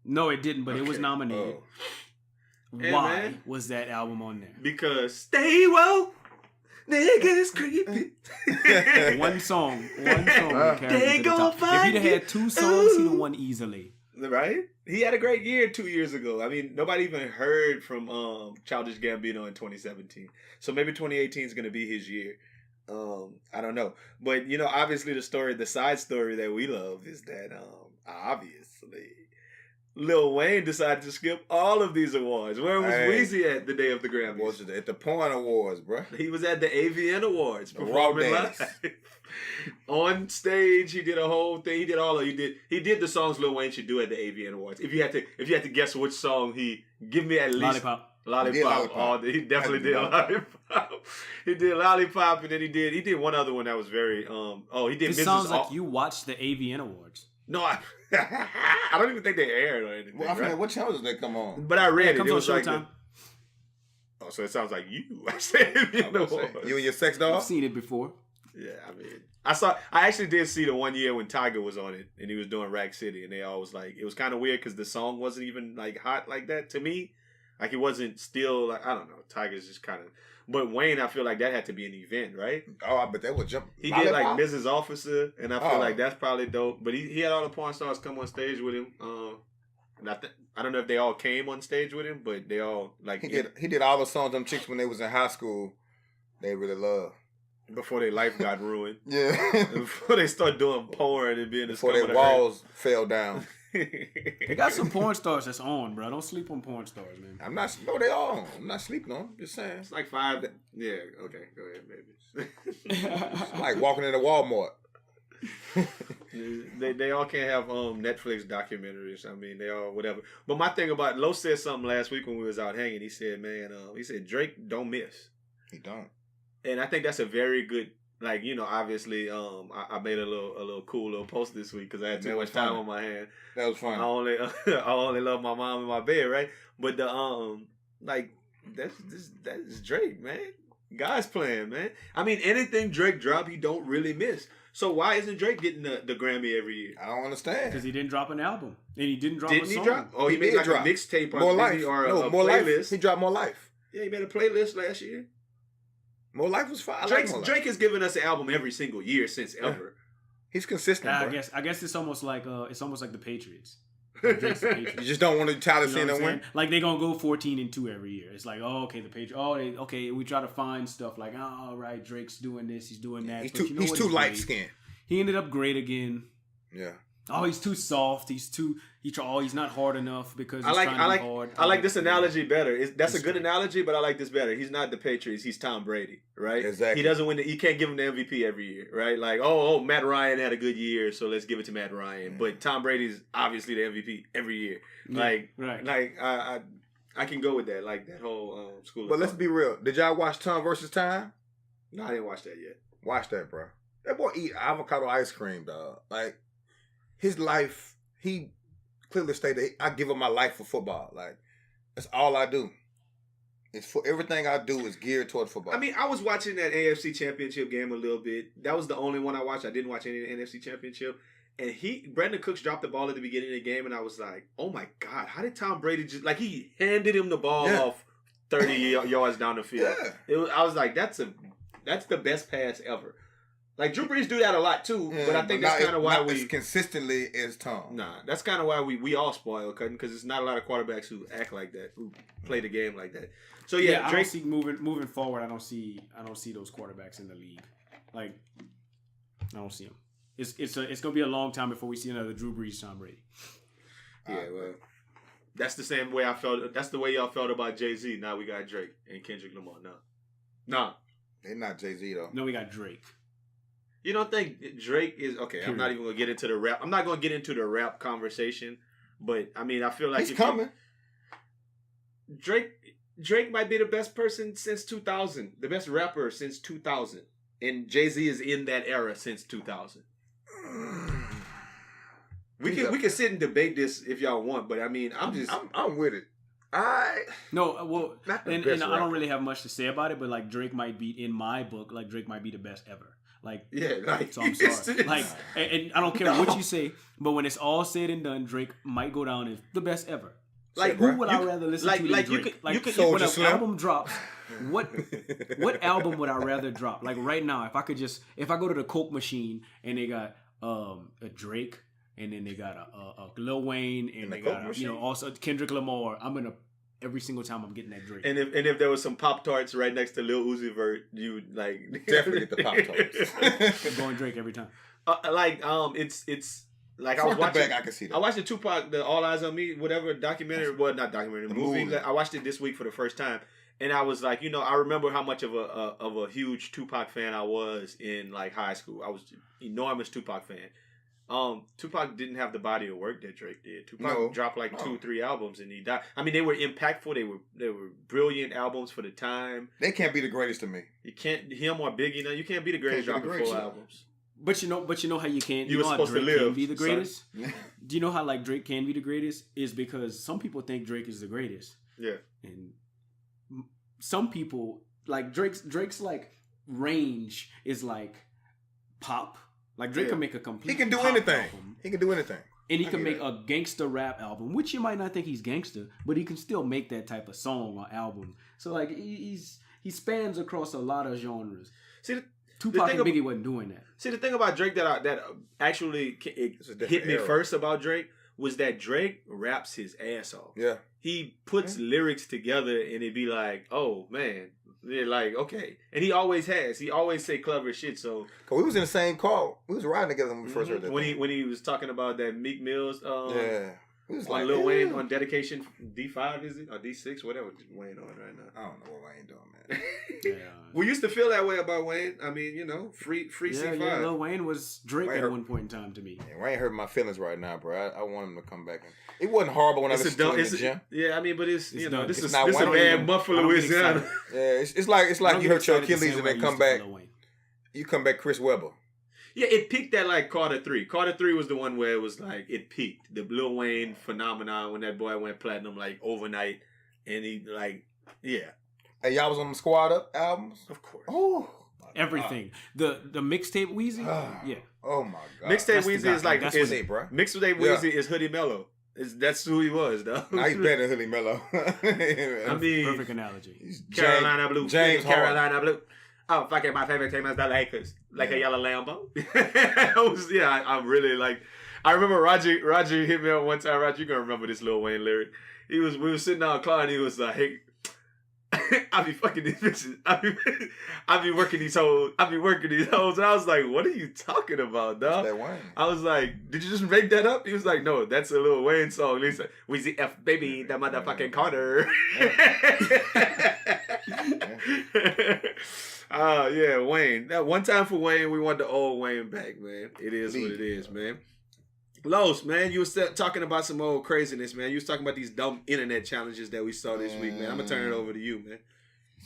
No, it didn't, but it was Okay. nominated. Oh. Hey, Why man. was that album on there? Because stay woke, niggas creepy. One song would carry They him to the gon' top. If find he'd have you. had 2 songs, he'd have won easily. Right? He had a great year 2 years ago. I mean, nobody even heard from Childish Gambino in 2017. So maybe 2018 is going to be his year. I don't know. But, you know, obviously the side story that we love is that, obviously, Lil Wayne decided to skip all of these awards. Where was Hey. Weezy at the day of the Grammys? Was it at the Porn Awards, bro? He was at the AVN Awards The performing Raw dance. live. On stage, he did a whole thing. He did the songs Lil Wayne should do at the AVN Awards. If you had to guess which song give me at least Lollipop. He did Lollipop. He definitely did Lollipop. He did Lollipop, and then he did one other one that was very he did It Mrs. sounds like you watched the AVN Awards. No, I don't even think they aired or anything. Well, I right? mean, what channels did they come on? But I read Yeah, it. comes It on was like Showtime. so it sounds like you. I said AVN Awards. You and your sex dog? I've seen it before. Yeah, I mean, I actually did see the one year when Tiger was on it and he was doing Rack City, and they all was like, it was kind of weird because the song wasn't even like hot like that to me. Like it wasn't still like, I don't know. Tiger's just kind of, but Wayne, I feel like that had to be an event, right? Oh, I bet they would jump. He did like Lollipop? Mrs. Officer, and I feel Oh. like that's probably dope. But he had all the porn stars come on stage with him. And I don't know if they all came on stage with him, but they all like He did all the songs them chicks when they was in high school. They really loved. before their life got ruined. Yeah. Before they start doing porn and being the Before scum of their the earth. walls fell down. They got some porn stars that's on, bro. Don't sleep on porn stars, man. I'm not. No, they all. I'm not sleeping on them. Just saying. It's like 5. Yeah, okay, go ahead, baby. It's like walking into Walmart. they all can't have Netflix documentaries. I mean, they all whatever. But my thing about Lo said something last week when we was out hanging. He said, "Man, he said Drake don't miss." He don't. And I think that's a very good. Like, you know, obviously, I made a little cool little post this week because I had too That much was time fun. on my hand. That was fun. I only love my mom in my bed, right? But the like that's Drake, man. God's playing, man. I mean, anything Drake drop, he don't really miss. So why isn't Drake getting the Grammy every year? I don't understand. Because he didn't drop an album. And he didn't drop Didn't a he song. drop? Oh, he He made did like drop. a mixtape or More maybe, life. or No, a more playlist. life. He dropped More Life. Yeah, he made a playlist last year. More Life was fine. I like Drake's, More Life. Drake has given us an album every single year since ever. He's consistent, I bro. guess it's almost like the Patriots. Drake's the Patriots. You just don't want to try to You see know what them I'm win. saying? Like they gonna go 14-2 every year. It's like, oh, okay, the Patriots. Okay, we try to find stuff like, oh, right, Drake's doing this, he's doing that. He's But too. you know He's what? too He's light great. skinned. He ended up great again. Yeah. Oh, he's too soft. He's not hard enough because he's I trying to be hard. I like this analogy better. That's a It's good great. analogy, but I like this better. He's not the Patriots. He's Tom Brady, right? Exactly. He doesn't win. You can't give him the MVP every year, right? Like, oh, Matt Ryan had a good year, so let's give it to Matt Ryan. Yeah. But Tom Brady's obviously the MVP every year. Yeah, Like, right. Like I can go with that. Like that whole school. of But let's thought. be real. Did y'all watch Tom versus Time? No, I didn't watch that yet. Watch that, bro. That boy eat avocado ice cream, dog. Like his life, he clearly stated, "I give up my life for football. Like that's all I do. It's for everything I do is geared toward football." I mean, I was watching that AFC Championship game a little bit. That was the only one I watched. I didn't watch any of the NFC Championship. And Brandon Cooks dropped the ball at the beginning of the game, and I was like, oh my God, how did Tom Brady just, like, he handed him the ball off 30 yards down the field. Yeah. I was like, that's the best pass ever. Like, Drew Brees do that a lot too, but I think that's kind of why we... consistently as Tom. Nah, that's kind of why we all spoil, because it's not a lot of quarterbacks who act like that, who play the game like that. So, yeah, I Drake... don't see moving forward, I don't see those quarterbacks in the league. Like, I don't see them. It's gonna be a long time before we see another Drew Brees, Tom Brady. Yeah, well, that's the same way I felt. That's the way y'all felt about Jay-Z. Now we got Drake and Kendrick Lamar. Nah, they're not Jay-Z though. No, we got Drake. You don't think Drake is okay? I'm not even gonna get into the rap. I'm not gonna get into the rap conversation, but I mean, I feel like he's coming. Drake might be the best person since 2000, the best rapper since 2000, and Jay-Z is in that era since 2000. We can sit and debate this if y'all want, but I mean, I'm with it. I don't really have much to say about it, but like Drake might be, in my book, like Drake might be the best ever. Like, yeah, like, so I'm sorry. Like, and I don't care what you say, but when it's all said and done, Drake might go down as the best ever. Like, who would I rather listen to than Drake? When an album drops, what album would I rather drop? Like right now, if I go to the Coke machine and they got a Drake, and then they got a Lil Wayne, and they got also Kendrick Lamar, every single time I'm getting that Drake. And if there was some Pop-Tarts right next to Lil Uzi Vert, you would like definitely get the Pop-Tarts. Going Drake every time. It's like I was watching. I can see that. I watched the Tupac, the All Eyes on Me, whatever documentary. Well, not documentary, the movie. I watched it this week for the first time, and I was like, I remember how much of a huge Tupac fan I was in like high school. I was an enormous Tupac fan. Tupac didn't have the body of work that Drake did. Tupac dropped like 2-3 albums and he died. I mean, they were impactful. They were brilliant albums for the time. They can't be the greatest to me. You can't, him or Biggie, you can't be the greatest dropping 4 albums. But you know how you can't. You were know supposed how Drake to live. Can be the greatest. Do you know how like Drake can be the greatest? Is because some people think Drake is the greatest. Yeah. And some people like Drake's like range is like pop. Like Drake can make a complete. He can do anything. Album. He can do anything. And he can make a gangster rap album, which you might not think he's gangster, but he can still make that type of song or album. So like he spans across a lot of genres. See, Tupac and Biggie wasn't doing that. See, the thing about Drake that actually hit me first about Drake was that Drake raps his ass off. Yeah. He puts lyrics together and it'd be like, oh man. They're like, okay. And he always has. He always say clever shit, so. Cause we was in the same car. We was riding together when we first heard that. When he was talking about that Meek Mill's yeah. On like, Lil Wayne on Dedication D5, is it? Or D6, whatever Wayne on right now. I don't know what Wayne doing, man. We used to feel that way about Wayne. I mean, free C5. Yeah, Lil Wayne was Drake at one point in time to me. Yeah, Wayne hurt my feelings right now, bro. I want him to come back. It wasn't horrible when I listened to it in the gym. Yeah, I mean, but this is a bad month for Louisiana. Yeah, it's like you hurt your Achilles and then come back. You come back Chris Webber. Yeah, it peaked at like Carter 3. Carter 3 was the one where it was like, it peaked. The Lil Wayne phenomenon when that boy went platinum like overnight. And he like, yeah. Hey, y'all was on the Squad Up albums? Of course. Oh. Everything. The mixtape Weezy? Yeah. Oh my God. Mixtape Weezy is like, Mixtape Weezy is Hoodie Mello. That's who he was, though. Now he's better than Hoodie Mello. I mean, perfect ananalogy. Carolina Blue. James Carolina Blue. Oh, fucking my favorite team is the Lakers. Like a yellow Lambo. I really like. I remember Roger hit me up one time. Roger, you gonna remember this Lil Wayne lyric? We was sitting down car and he was like, "Hey, I be fucking these bitches. I be working these hoes. And I was like, what are you talking about, dog? That Wayne. I was like, did you just make that up? He was like, no, that's a Lil Wayne song. And he's like, Weezy F baby, that motherfucking Carter. Yeah, Wayne. That one time for Wayne, we want the old Wayne back, man. It is what it is, man. Los, man, you was talking about some old craziness, man. You was talking about these dumb internet challenges that we saw this week, man. I'm gonna turn it over to you, man.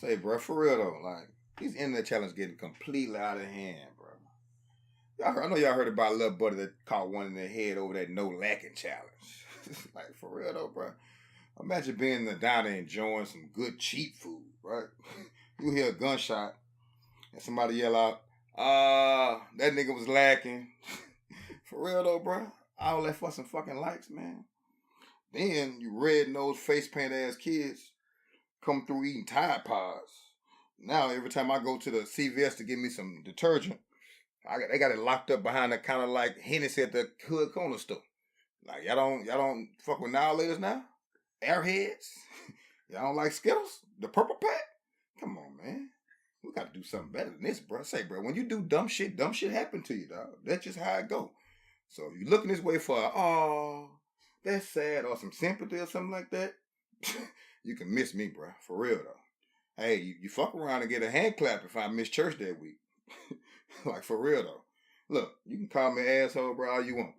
Say, bro, for real though, like these internet challenges getting completely out of hand, bro. I know y'all heard about little buddy that caught one in the head over that no lacking challenge. Like for real though, bro. Imagine being down there enjoying some good cheap food, right? You hear a gunshot and somebody yell out, that nigga was lacking. For real though, bro. All that fussing fucking likes, man. Then you red-nosed, face-paint ass kids come through eating Tide Pods. Now every time I go to the CVS to get me some detergent, they got it locked up behind the counter like Hennessy at the Hood Corner store. Like y'all don't fuck with Annihilators now? Airheads? Y'all don't like Skittles? The purple pack? Come on, man. We got to do something better than this, bro. Say, bro, when you do dumb shit happen to you, dog. That's just how it go. So you looking this way for, oh, that's sad, or some sympathy or something like that, you can miss me, bro. For real, though. Hey, you fuck around and get a hand clap if I miss church that week. Like, for real, though. Look, you can call me asshole, bro, all you want.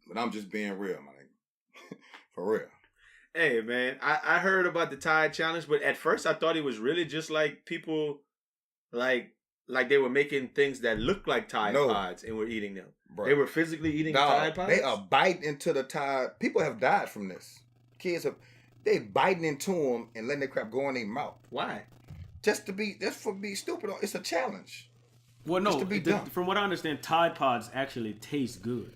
But I'm just being real, my nigga. For real. Hey, man, I heard about the Tide Challenge, but at first I thought it was really just like people, like they were making things that looked like Tide Pods and were eating them. Bro. They were physically eating Tide Pods? They are biting into the Tide. People have died from this. They biting into them and letting that crap go in their mouth. Why? Just for being stupid. It's a challenge. Well, no, from what I understand, Tide Pods actually taste good.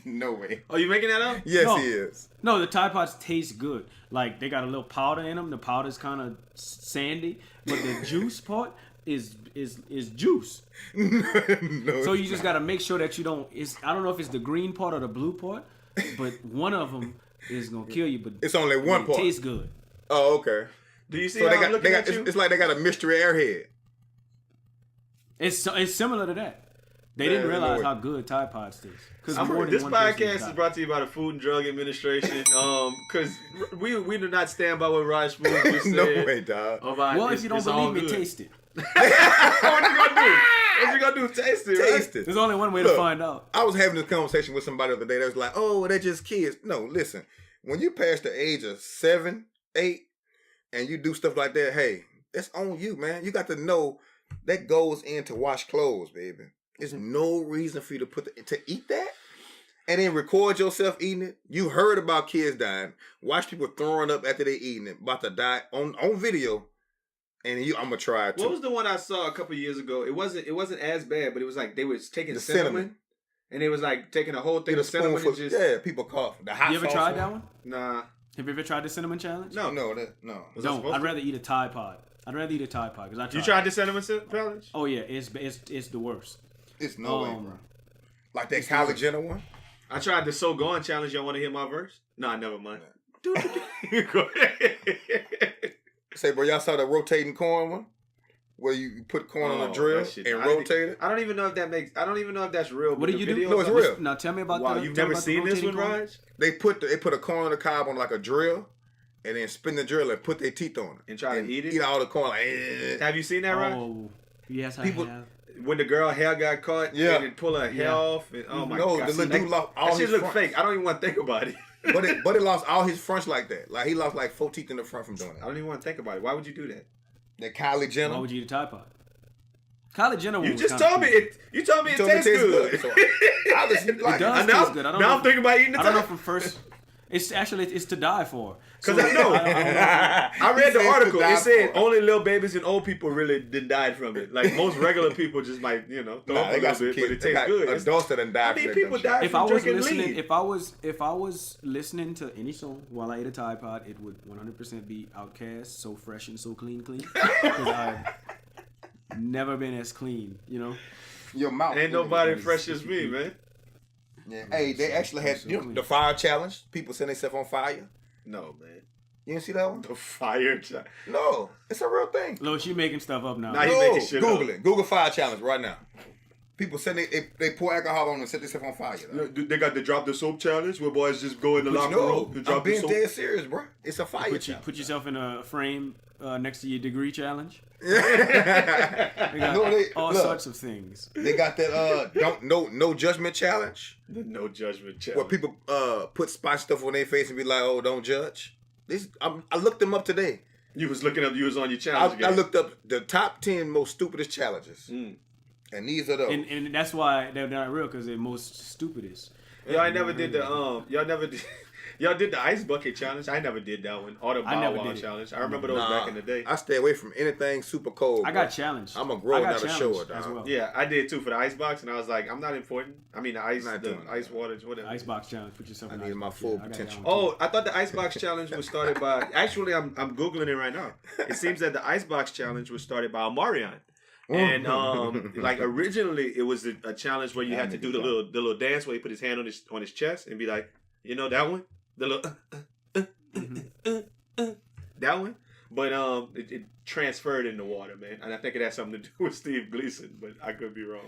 No way. Oh, you making that up? Yes, he is. No, the Tide Pods taste good. Like, they got a little powder in them. The powder's kind of sandy, but the juice part is juice. No, so you just got to make sure that you don't. I don't know if it's the green part or the blue part, but one of them is gonna kill you. But it's only one part. It tastes good. Oh, okay. Do you see how I'm looking at you? It's like they got a mystery airhead. It's similar to that. They didn't realize how good Tide Pods taste. This podcast is brought to you by the Food and Drug Administration. Because we do not stand by what Raj Smuve just said. No way, dog. Well, if you don't believe me, taste it. What you gonna do? What you gonna do? Taste it, right? Taste it. There's only one way to find out. I was having this conversation with somebody the other day that was like, oh, they're just kids. No, listen. When you pass the age of 7, 8, and you do stuff like that, hey, that's on you, man. You got to know that goes in to wash clothes, baby. There's no reason for you to eat that and then record yourself eating it. You heard about kids dying. Watch people throwing up after they eating it, about to die on video. And I'm gonna try it too. What was the one I saw a couple years ago? It wasn't as bad, but it was like they was taking cinnamon. And it was like taking a whole thing of cinnamon and just... Yeah, people cough. The hot you ever tried that one? Nah. Have you ever tried the cinnamon challenge? No. Don't. I'd rather eat a Tide Pod. You tried the cinnamon challenge? Oh yeah, it's the worst. It's no way, bro. Like that Kylie Jenner one? I tried the So Gone challenge. Y'all want to hear my verse? Nah, never mind. Go ahead. Say, bro, y'all saw the rotating corn one? Where you put corn on a drill and rotate it? I don't even know if that's real. What do you do? No, it's real. Now tell me about that. Wow, you've never seen this one, Raj? They put a corn on the cob on like a drill and then spin the drill and put their teeth on it. And try to eat it? Eat all the corn like, eh. Have you seen that, Raj? Oh, yes, I have. When the girl hair got caught, and it pull her hair off, and oh my god, the little dude lost all his shit look fronts. fake. I don't even want to think about it. but it lost all his fronts like that. Like he lost like 4 teeth in the front from doing it. I don't even want to think about it. Why would you do that? That Kylie Jenner. Why would you eat a Tide Pod? Kylie Jenner. You just told me it. You told me it tastes good. So, obviously, it does taste good. Now I'm thinking about eating the Tide. I don't know from first. It's to die for. Because I know. I read the article. It said only little babies and old people really died from it. Like most regular people just might, throw up a little bit, but it tastes good. Adults that died from it. People died from drinking lead. If I was listening to any song while I ate a Tide Pod, it would 100% be Outkast, So Fresh and So Clean. Because I've never been as clean, Your mouth. Ain't nobody fresh as me, man. Yeah. Hey, they actually had the fire challenge. People set themselves on fire. No, man. You didn't see that one? The fire challenge. No, it's a real thing. Look, she making stuff up now. Nah, you making shit Google up. it. Google fire challenge right now. People say they pour alcohol on and set themselves on fire. They got the drop the soap challenge where boys just go in the locker room and drop the soap. I'm being dead serious, bro. It's a fire challenge. Put yourself in a frame next to your degree challenge. They got all sorts of things. They got that no judgment challenge. The no judgment challenge. Where people put spice stuff on their face and be like, oh, don't judge. I looked them up today. You was on your challenge. I looked up the top 10 most stupidest challenges. And these are those. And that's why they're not real, because they're most stupidest. Y'all never did Y'all did the ice bucket challenge. I never did that one. Or the Bow Wow challenge. I remember those back in the day. I stay away from anything super cold. I got challenged. I'm a grower, not a shower, dog. As well. Yeah, I did too for the ice box, and I was like, I'm not important. I mean, the ice water, whatever. Icebox challenge. Put yourself in. I need my full potential. Oh, I thought the icebox challenge was started by. Actually, I'm googling it right now. It seems that the icebox challenge was started by Omarion. And like originally, it was a challenge where you had to do the little dance where he put his hand on his chest and be like, you know that one, the little that one. But it transferred in the water, man, and I think it had something to do with Steve Gleason, but I could be wrong.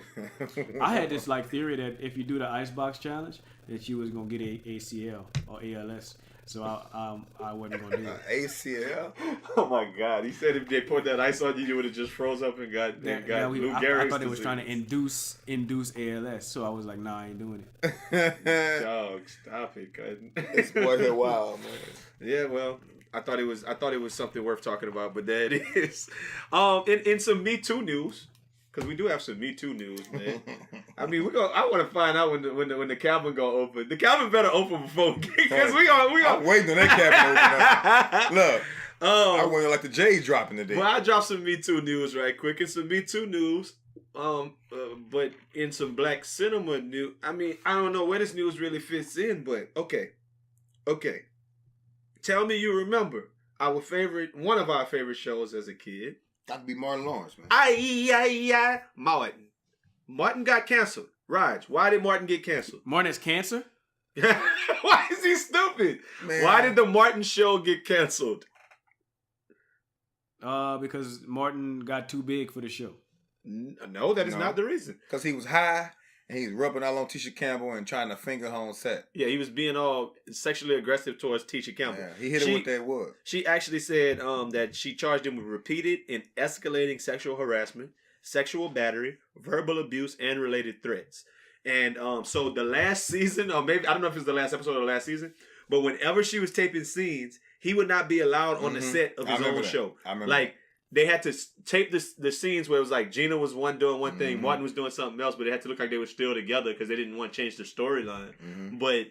I had this like theory that if you do the icebox challenge, that you was gonna get a ACL or ALS. So I wasn't gonna do it. ACL? Oh my God! He said if they put that ice on you, you would have just froze up and got Lou Gehrig's I thought it was disease. trying to induce ALS. So I was like, nah, I ain't doing it. Dog, stop it, cuz. This boy here wild, man. Yeah, well, I thought it was something worth talking about, but there it is. In some Me Too news. Because we do have some Me Too news, man. I mean, I want to find out when the cabin gonna open. The cabin better open before because we gonna. I'm waiting on that cabin to open up. Look, I want to like the J's dropping today. Well, I dropped some Me Too news right quick. And some Me Too news. But in some black cinema news, I mean, I don't know where this news really fits in, but okay. Tell me you remember one of our favorite shows as a kid. Got to be Martin Lawrence, man. Martin. Martin got canceled. Raj, why did Martin get canceled? Martin has cancer? Why is he stupid? Man. Why did the Martin show get canceled? Because Martin got too big for the show. No, that is not the reason. Because he was high and he's rubbing all on Tisha Campbell and trying to finger her on set. Yeah, he was being all sexually aggressive towards Tisha Campbell. Yeah, he hit her with that word. She actually said that she charged him with repeated and escalating sexual harassment, sexual battery, verbal abuse, and related threats. And so the last season, or maybe, I don't know if it was the last episode of the last season, but whenever she was taping scenes, he would not be allowed on the set of his own show. I remember like, they had to tape the scenes where it was like Gina was doing one thing, Martin was doing something else, but it had to look like they were still together because they didn't want to change the storyline. But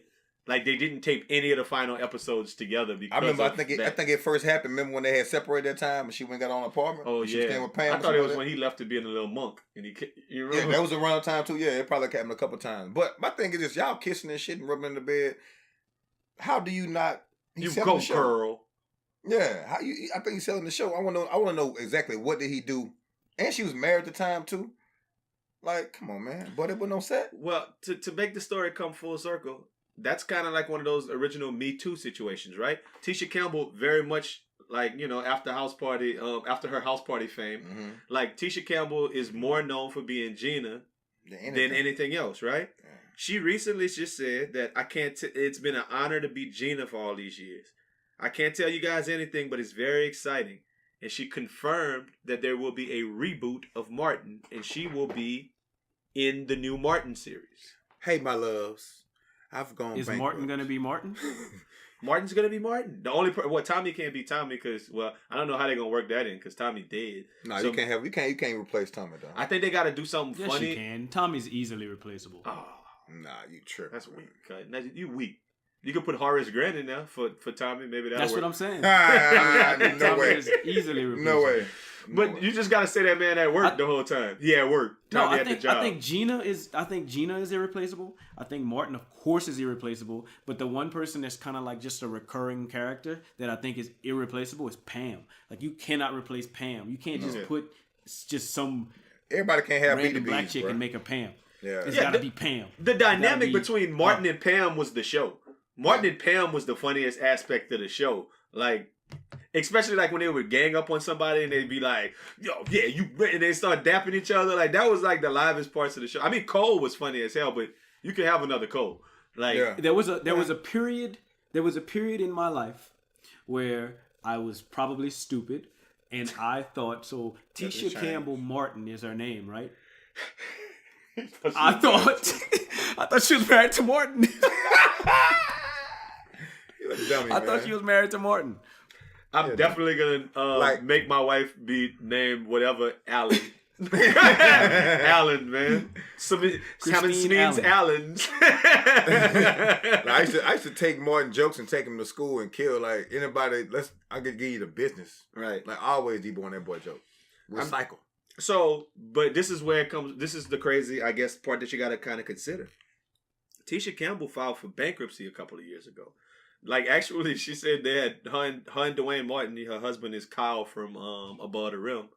like they didn't tape any of the final episodes together because I remember. I think it first happened. Remember when they had separated that time and she went and got on an apartment? Oh she yeah, was staying with Pam. I thought it was when he left to being a little monk and you remember? Yeah, that was around time too. Yeah, it probably happened a couple times. But my thing is this: y'all kissing and shit and rubbing in the bed. How do you not? You go, girl. Yeah, I think he's selling the show. I want to know exactly what did he do, and she was married at the time too. Like, come on, man, but it was no set. Well, to make the story come full circle, that's kind of like one of those original Me Too situations, right? Tisha Campbell very much like after her house party fame, like Tisha Campbell is more known for being Gina than anything else, right? Yeah. She recently just said that it's been an honor to be Gina for all these years. I can't tell you guys anything, but it's very exciting. And she confirmed that there will be a reboot of Martin, and she will be in the new Martin series. Hey, my loves, I've gone bankrupt. Is Martin going to be Martin? Martin's going to be Martin. The only Tommy can't be Tommy because, well, I don't know how they're going to work that in because Tommy dead. No, so, you can't replace Tommy though. I think they got to do something funny. Yes, you can. Tommy's easily replaceable. Oh, nah, you tripping. That's weak. You weak. You could put Horace Grant in there for Tommy. Maybe that'll That's work. what I'm saying. No way. Is easily replaceable. No way. But you just gotta say that man at work the whole time. Yeah, at work. Tommy at the job. I think Gina is irreplaceable. I think Martin, of course, is irreplaceable. But the one person that's kind of like just a recurring character that I think is irreplaceable is Pam. Like you cannot replace Pam. You can't just put just some everybody can't have random black chick and make her Pam. Yeah, it's gotta be Pam. The dynamic between Martin and Pam was the show. Martin and Pam was the funniest aspect of the show. Like, especially like when they would gang up on somebody and they'd be like, yo, yeah, you, and they start dapping each other. Like, that was like the livest parts of the show. I mean, Cole was funny as hell, but you can have another Cole. Like, there was a period in my life where I was probably stupid and I thought, so Tisha Campbell-Martin is her name, right? I thought she was married to Martin. Dummy, I thought she was married to Martin. I'm definitely gonna make my wife be named whatever Allen Allen, man. Christine Allen. Like, I used to take Martin jokes and take him to school and kill like anybody. I could give you the business, Right. Like always, deep on that boy joke. Recycle. So, but this is where it comes. This is the crazy, I guess, part that you got to kind of consider. Tisha Campbell filed for bankruptcy a couple of years ago. Like, actually, she said they had her and Dwayne Martin, her husband is Kyle from Above the Rim.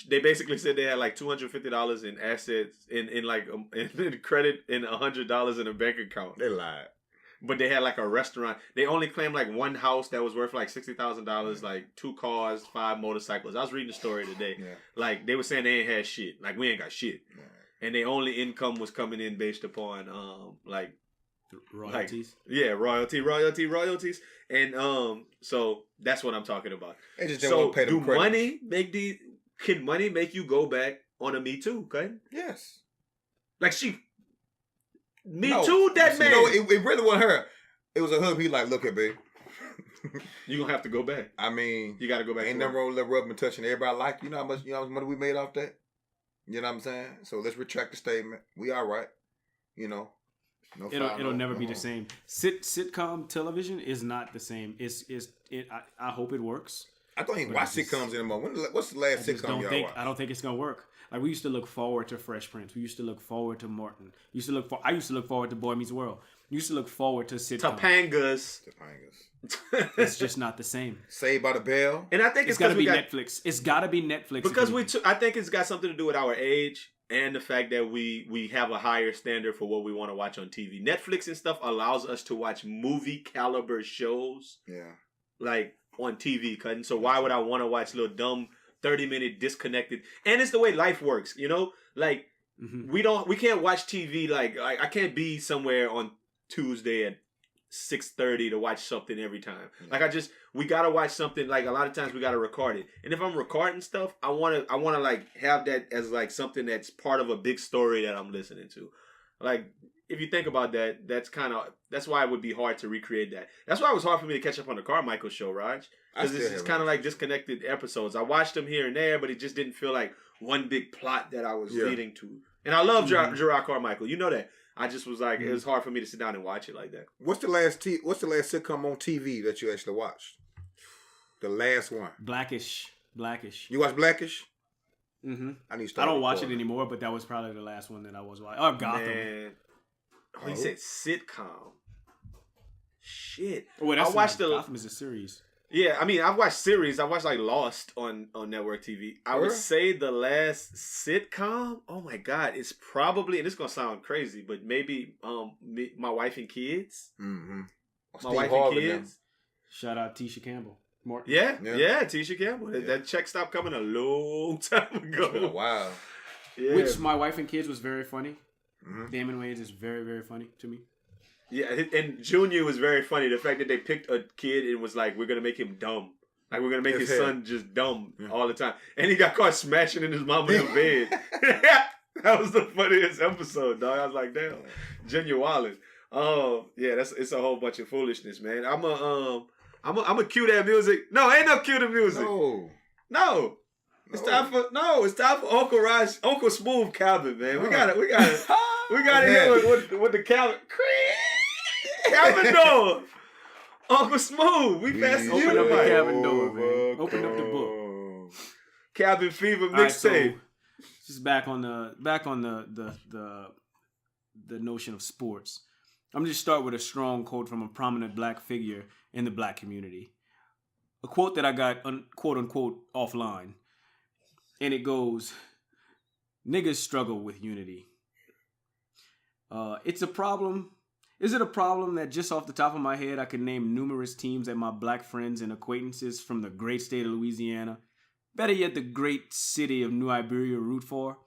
They basically said they had like $250 in assets in credit and $100 in a bank account. They lied. But they had like a restaurant. They only claimed like one house that was worth like $60,000, like 2 cars, 5 motorcycles. I was reading the story today. Yeah. Like they were saying they ain't had shit. Like we ain't got shit. Yeah. And their only income was coming in based upon like royalties. Royalties. And so that's what I'm talking about. They just didn't want to pay them credits. Can money make you go back on a Me Too, okay? Yes. Like Me Too, that man. No, it really wasn't her. It was a hub. He like, look at babe. You gonna have to go back. I mean, you got to go back. Ain't nothing wrong with rubbing and touching. Everybody like, you know how much money we made off that. You know what I'm saying? So let's retract the statement. We all right. You know. No it'll never be the same. Sitcom television is not the same. I hope it works. I don't even watch sitcoms anymore. What's the last sitcom y'all watch? I don't think it's gonna work. Like we used to look forward to Fresh Prince. We used to look forward to Morton. I used to look forward to Boy Meets World. We used to look forward to sitcoms. Topangas. It's just not the same. Saved by the Bell. And I think it's got to be Netflix. It's got to be Netflix because I think it's got something to do with our age and the fact that we have a higher standard for what we want to watch on TV. Netflix and stuff allows us to watch movie caliber shows. Yeah. Like on TV, cutting. So why would I want to watch little dumb 30-minute disconnected? And it's the way life works, you know? Like we can't watch TV like I can't be somewhere on Tuesday at 6:30 to watch something every time. Yeah. Like we gotta watch something. Like a lot of times we gotta record it. And if I'm recording stuff, I wanna like have that as like something that's part of a big story that I'm listening to. Like if you think about that, that's why it would be hard to recreate that. That's why it was hard for me to catch up on the Carmichael show, Raj. Because it's kind of like disconnected episodes. I watched them here and there, but it just didn't feel like one big plot that I was leading to. And I love Gerard Carmichael. You know that. I just was like, it was hard for me to sit down and watch it like that. What's the last sitcom on TV that you actually watched? The last one. Blackish. You watch Blackish? Mm-hmm. I don't watch it anymore, but that was probably the last one that I was watching. Oh, Gotham. Man. Oh, he said sitcom. Shit. Oh, wait, Gotham is a series. Yeah, I mean, I've watched series. I watched like Lost on network TV. I would say the last sitcom. Oh my God, it's probably, and it's gonna sound crazy, but maybe My Wife and Kids. Mm-hmm. My Wife and Kids. Shout out Tisha Campbell-Martin. Yeah, Tisha Campbell. Yeah. That check stopped coming a long time ago. It's been a while. Yeah. Which My Wife and Kids was very funny. Mm-hmm. Damon Wayans is very, very funny to me. Yeah, and Junior was very funny. The fact that they picked a kid and was like, we're going to make him dumb. Like, we're going to make his son just dumb all the time. And he got caught smashing in his mama in the bed. That was the funniest episode, dog. I was like, damn, Junior Wallace. Yeah, it's a whole bunch of foolishness, man. I'm a cue that music. No, ain't no cue the music. No. It's time for Uncle Smuve Calvin, man. We gotta hear what the Calvin door. Uncle Smuve, we passing you the cabin door, man. Open up the book. Cabin Fever mixtape. So just back on the notion of sports. I'm gonna just start with a strong quote from a prominent black figure in the black community. A quote that I got quote unquote offline. And it goes, niggas struggle with unity. It's a problem. Is it a problem that just off the top of my head, I can name numerous teams that my black friends and acquaintances from the great state of Louisiana, better yet the great city of New Iberia, root for?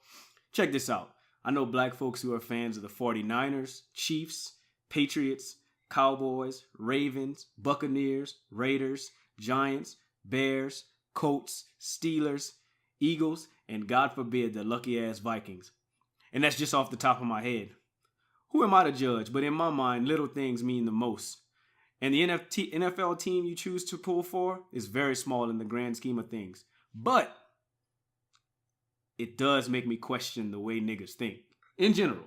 Check this out. I know black folks who are fans of the 49ers, Chiefs, Patriots, Cowboys, Ravens, Buccaneers, Raiders, Giants, Bears, Colts, Steelers, Eagles, and God forbid the lucky-ass Vikings. And that's just off the top of my head. Who am I to judge? But in my mind, little things mean the most. And the NFL team you choose to pull for is very small in the grand scheme of things. But it does make me question the way niggas think in general.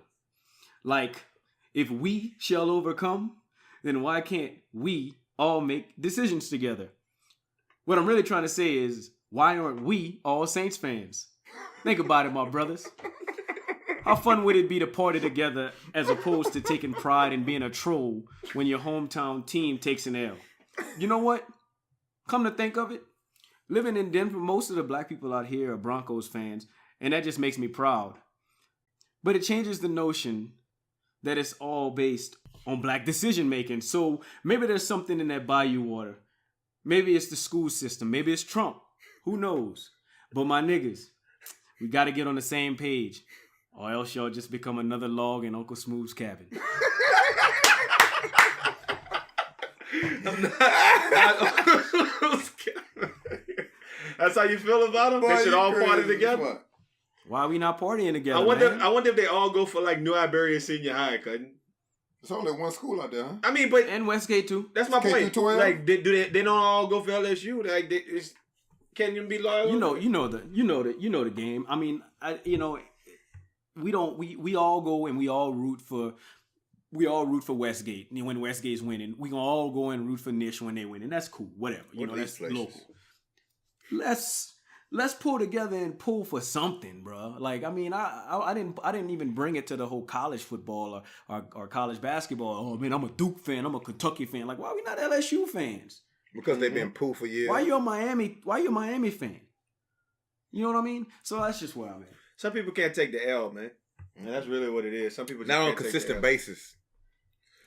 Like, if we shall overcome, then why can't we all make decisions together? What I'm really trying to say is, why aren't we all Saints fans? Think about it, my brothers. How fun would it be to party together as opposed to taking pride in being a troll when your hometown team takes an L? You know what? Come to think of it, living in Denver, most of the black people out here are Broncos fans, and that just makes me proud. But it changes the notion that it's all based on black decision making. So maybe there's something in that bayou water. Maybe it's the school system. Maybe it's Trump. Who knows? But my niggas, we got to get on the same page, or else y'all just become another log in Uncle Smuve's cabin. That's how you feel about them? They should all party together. Why are we not partying together? I wonder if they all go for like New Iberia Senior High, couldn't? There's only one school out there, huh? I mean, but and Westgate too. That's my point. K-12? Like, they don't all go for LSU? Like, can you be loyal? You know the game. I mean, we all go and we all root for Westgate. And when Westgate's winning, we gonna all go and root for Nish when they win, and that's cool. Whatever, that's local. Let's pull together and pull for something, bro. Like, I mean, I didn't even bring it to the whole college football or college basketball. Oh man, I'm a Duke fan. I'm a Kentucky fan. Like, why are we not LSU fans? Because they've been pulled for years. Why you a Miami fan? You know what I mean? So that's just where I'm at. Some people can't take the L, man. And that's really what it is. Some people just not on a can't take consistent the L. basis.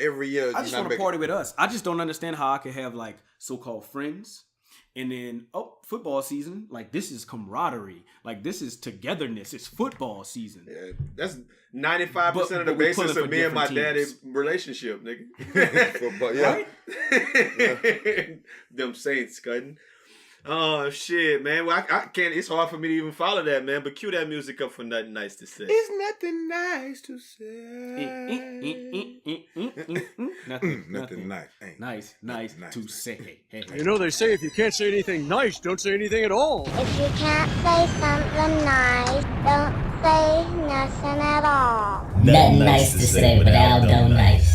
Every year, I just want to party with us. I just don't understand how I could have like so-called friends. And then, football season. Like, this is camaraderie. Like, this is togetherness. It's football season. Yeah, that's 95% of the basis of me and my daddy's relationship, nigga. Football, yeah. Right? Them Saints, cutting. Oh, shit, man. Well, I can't. It's hard for me to even follow that, man. But cue that music up for Nothing Nice to Say. It's nothing nice to say. Nothing nice. Nice to say. Hey. You know, they say if you can't say anything nice, don't say anything at all. If you can't say something nice, don't say nothing at all. Nothing nice to say, but Aldo nice.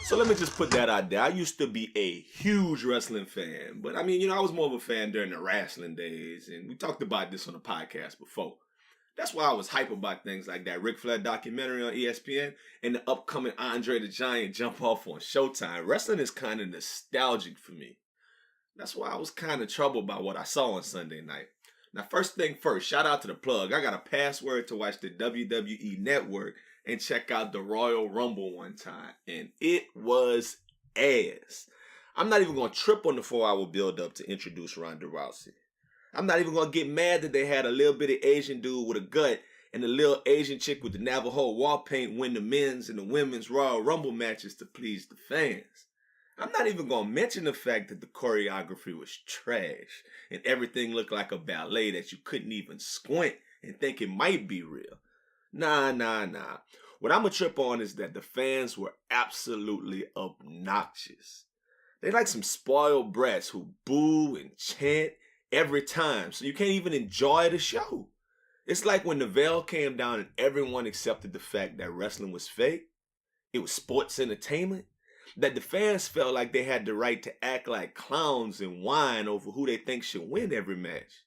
So let me just put that out there. I used to be a huge wrestling fan, but I mean, I was more of a fan during the wrestling days, and we talked about this on the podcast before. That's why I was hype about things like that Ric Flair documentary on ESPN and the upcoming Andre the Giant jump off on Showtime. Wrestling is kind of nostalgic for me. That's why I was kind of troubled by what I saw on Sunday night. Now, first thing first, shout out to the plug. I got a password to watch the WWE Network and check out the Royal Rumble one time, and it was ass. I'm not even going to trip on the 4-hour build-up to introduce Ronda Rousey. I'm not even going to get mad that they had a little bitty Asian dude with a gut and a little Asian chick with the Navajo war paint win the men's and the women's Royal Rumble matches to please the fans. I'm not even going to mention the fact that the choreography was trash and everything looked like a ballet that you couldn't even squint and think it might be real. Nah. What I'm going to trip on is that the fans were absolutely obnoxious. They like some spoiled brats who boo and chant every time, so you can't even enjoy the show. It's like when the veil came down and everyone accepted the fact that wrestling was fake, it was sports entertainment, that the fans felt like they had the right to act like clowns and whine over who they think should win every match.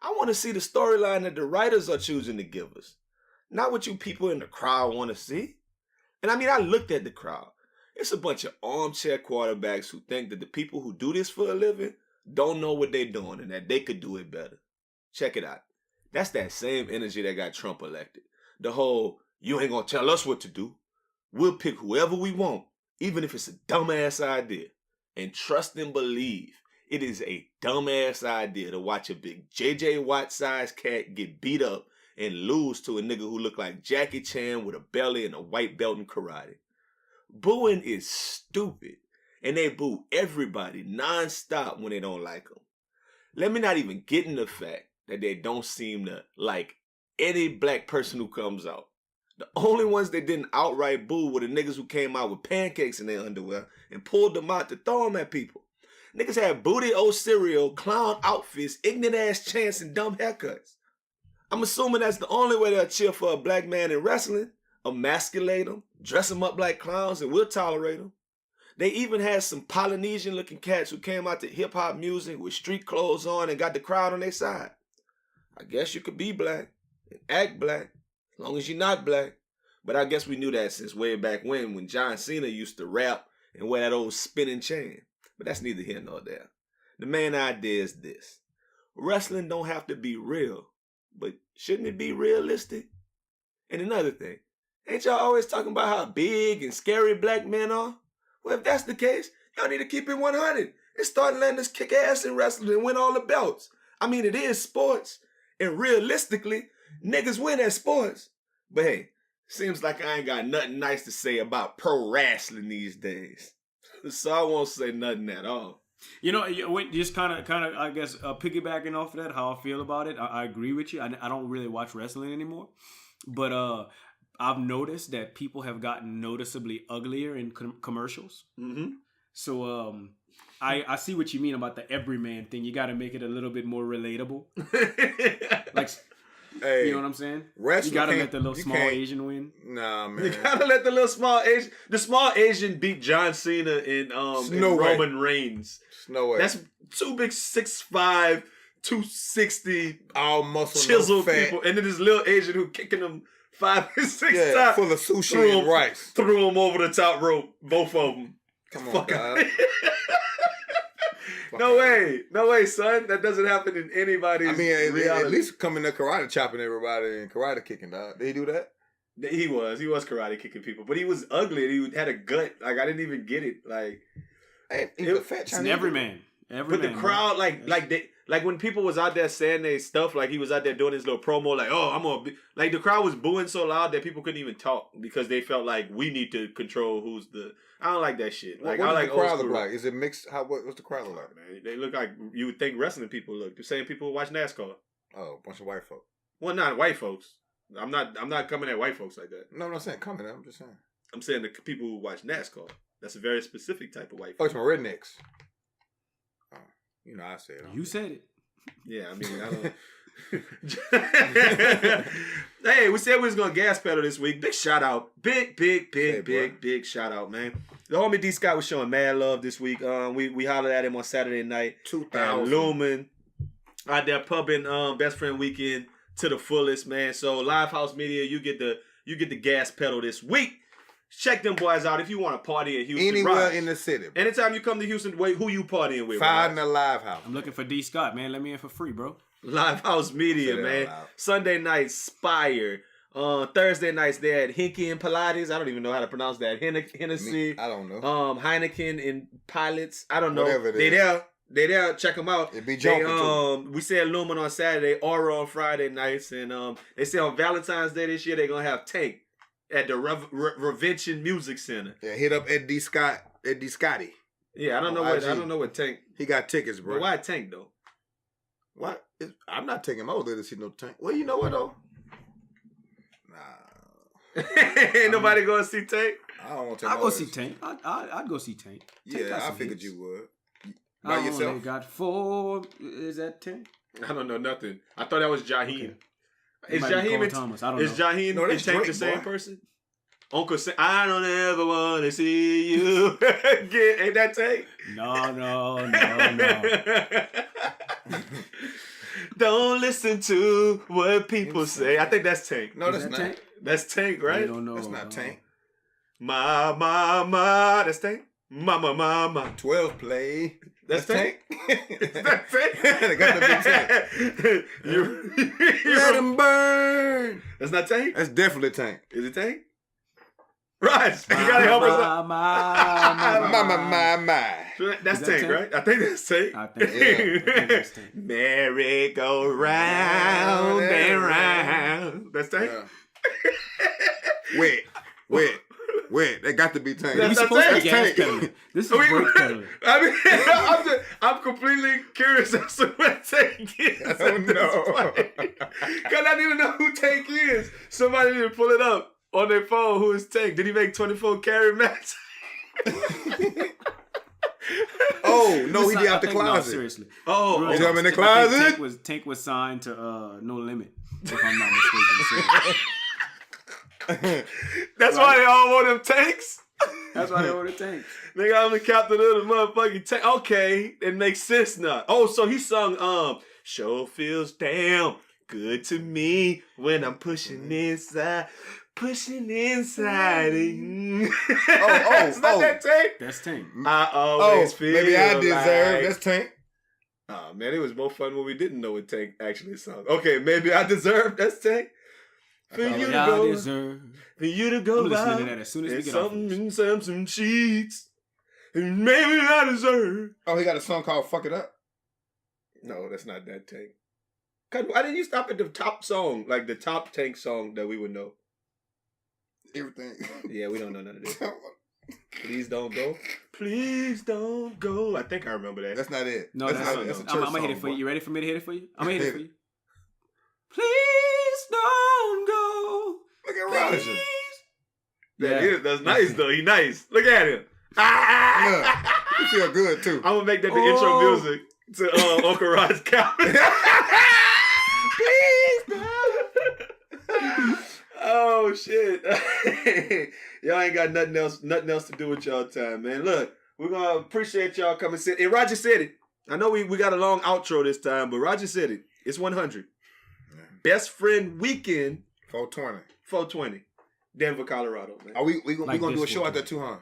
I want to see the storyline that the writers are choosing to give us. Not what you people in the crowd want to see. And I mean, I looked at the crowd. It's a bunch of armchair quarterbacks who think that the people who do this for a living don't know what they're doing and that they could do it better. Check it out. That's that same energy that got Trump elected. The whole, you ain't gonna tell us what to do. We'll pick whoever we want, even if it's a dumbass idea. And trust and believe, it is a dumbass idea to watch a big J.J. Watt-sized cat get beat up and lose to a nigga who look like Jackie Chan with a belly and a white belt in karate. Booing is stupid, and they boo everybody non-stop when they don't like them. Let me not even get in the fact that they don't seem to like any black person who comes out. The only ones they didn't outright boo were the niggas who came out with pancakes in their underwear and pulled them out to throw them at people. Niggas had booty old cereal, clown outfits, ignorant ass chants, and dumb haircuts. I'm assuming that's the only way they'll cheer for a black man in wrestling. Emasculate them, dress them up like clowns, and we'll tolerate them. They even had some Polynesian-looking cats who came out to hip-hop music with street clothes on and got the crowd on their side. I guess you could be black and act black as long as you're not black. But I guess we knew that since way back when John Cena used to rap and wear that old spinning chain. But that's neither here nor there. The main idea is this. Wrestling don't have to be real, but shouldn't it be realistic? And another thing, ain't y'all always talking about how big and scary black men are? Well, if that's the case, y'all need to keep it 100 and start letting us kick ass in wrestling and win all the belts. I mean, it is sports, and realistically, niggas win at sports. But hey, seems like I ain't got nothing nice to say about pro wrestling these days. So I won't say nothing at all. You know, just kind of, I guess, piggybacking off of that, how I feel about it. I agree with you. I don't really watch wrestling anymore, but I've noticed that people have gotten noticeably uglier in commercials. Mm-hmm. So I see what you mean about the everyman thing. You got to make it a little bit more relatable. Like, hey, you know what I'm saying? You got to let the little small Asian win. Nah, man. You got to let the little small Asian. The small Asian beat John Cena in Roman Reigns. No way. That's two big 6'5", 260 all muscle, chiseled people, and then this little Asian who kicking them 5 and 6 times, full of sushi and rice. Threw them over the top rope, both of them. Come on, dog. No way, son. That doesn't happen in anybody's reality. At least coming to karate chopping everybody and karate kicking, dog. Did he do that? He was karate kicking people, but he was ugly. He had a gut. Like, I didn't even get it. Like, he was a fat Chinese. It's an everyman. But the crowd, like when people was out there saying their stuff, like he was out there doing his little promo, like, oh, I'm gonna be, like the crowd was booing so loud that people couldn't even talk because they felt like we need to control who's the. I don't like that shit. Like, what I like the crowd look like? Is it mixed? What's the crowd look like? Man, they look like you would think wrestling people look. The same people who watch NASCAR. Oh, a bunch of white folks. Well, not white folks. I'm not coming at white folks like that. No, I'm not saying coming at. I'm just saying. I'm saying the people who watch NASCAR. That's a very specific type of white folks. Folk. Oh, it's my rednecks. Oh, you know, I said it. You said it. Yeah, I mean, I don't. Hey, we said we was gonna gas pedal this week. Big shout out, big shout out, man. The homie D Scott was showing mad love this week. We hollered at him on Saturday night. 2000 Lumen out there pubbing best friend weekend to the fullest, man. So Live House Media, you get the gas pedal this week. Check them boys out if you want to party in Houston. Anywhere in the city. Bro. Anytime you come to Houston, wait, who you partying with? Find in the Live House. I'm looking for D Scott, man. Let me in for free, bro. Live House Media, man. Sunday nights, Spire. Thursday nights, they had Hinky and Pilates. I don't even know how to pronounce that. Hennessy. I don't know. Heineken and Pilots. I don't know. Whatever it is. They there. Check them out. It be jumping too. We said Lumen on Saturday, Aura on Friday nights, and they say on Valentine's Day this year they're gonna have Tank at the Revention Music Center. Yeah, hit up Ed D Scotty. Yeah, I don't know what Tank. He got tickets, bro. But why Tank though? What? I'm not taking my old lady to see no Tank. Well, you know what though? Nah. Ain't nobody gonna see Tank. I don't want to. I'll go see Tank. I'd go see Tank. Yeah, I figured you would. By yourself? Got 4. Is that 10? I don't know nothing. I thought that was Jaheim. Okay. Is Jaheim and Thomas? I don't know. Is Jaheim and Tank Drake, the same boy. person? Uncle Sam, I don't ever want to see you again. Ain't that Tank? No. Don't listen to what people say. I think that's Tank. No, that's not. Tank? That's Tank, right? I don't know. That's not Tank. Ma. That's Tank. Ma. 12 play. That's Tank. That's Tank. They got to be Tank. Let him burn. That's not Tank? That's definitely Tank. Is it Tank? Raj, you gotta help us out. My. That's Tank, right? I think that's Tank. I think that's Tank. Merry go round and round. That's Tank? Yeah. Wait. That got to be Tank. That's You're supposed to be Tank. gas pedaling. This is brake pedaling. I mean, I'm completely curious as to what Tank is. I don't know. Because I need to know who Tank is. Somebody need to pull it up on their phone. Who is Tank? Did he make 24 carry match? Oh, no, he Listen, did I out the think- No, closet. seriously. Oh, Real Is talk. him in the I think closet? Tank was signed to No Limit, if I'm not mistaken. that's why they all want them tanks. That's why they order tanks. Nigga, I'm the captain of the motherfucking tank. Okay, it makes sense now. Oh, so he sung "Sure Feels Damn Good to Me When I'm Pushing Inside." Pushing inside. It's not that tank. That's Tank. I always feel maybe I deserve. like... That's Tank. Oh man, it was more fun when we didn't know what Tank actually sung. Okay, maybe I deserve. That's Tank. For you to go. For you to go I'm listening by. to that as soon as we and get off something of this. in some sheets. And maybe I deserve. Oh, he got a song called "Fuck It Up." No, that's not that Tank. Why didn't you stop at the top song, like the top Tank song that we would know? Everything. Yeah, we don't know none of this. Please don't go. Please don't go. I think I remember that. That's not it. No, that's that's not it. That's a I'm church gonna hit it song, for you. boy. You ready for me to hit it for you? I'm gonna hit it Hit for it. you. Please don't go. Look at Roger. Yeah. That's nice though. He nice. Look at him. Look, you feel good too. I'm gonna make that the intro music to Uncle Rod's Cabin. Please don't. Oh shit. Y'all ain't got nothing else to do with y'all time, man. Look, we're gonna appreciate y'all coming sit. And Roger said it. I know we got a long outro this time, but Roger said it. It's 100. Best Friend Weekend 420. 420. Denver, Colorado, man. Are we Like gonna do a this show out there 420. too, huh?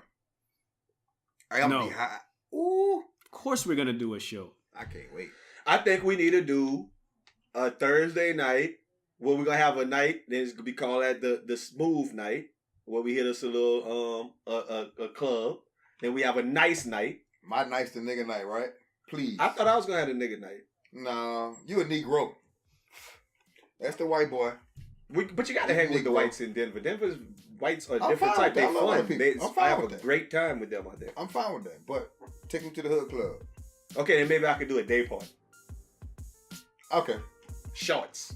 I am No. be high. Ooh, Of course we're gonna do a show. I can't wait. I think we need to do a Thursday night where we're gonna have a night. Then it's gonna be called at the Smuve night, where we hit us a little a club. Then we have a nice night. My night's the nigga night, right? Please. I thought I was gonna have a nigga night. No, you a Negro. That's the white boy. But you gotta hang with the Negro. whites in Denver. Denver's whites are I'm different fine type. with They that. I love fun. white people. I'm fine I have with a that. great time with them out there. I'm fine with that, but take me to the hood club. Okay, then maybe I could do a day party. Okay. Shorts.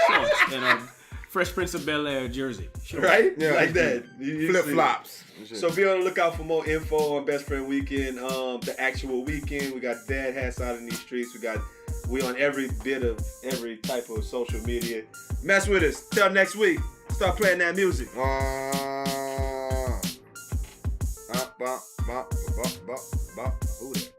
Shorts and Fresh Prince of Bel-Air jersey. Sure. Right? Yeah, Like that. You Flip see. flops. So be on the lookout for more info on Best Friend Weekend, the actual weekend. We got dad hats out in these streets. We on every type of social media. Mess with us. Till next week. Start playing that music. Who that?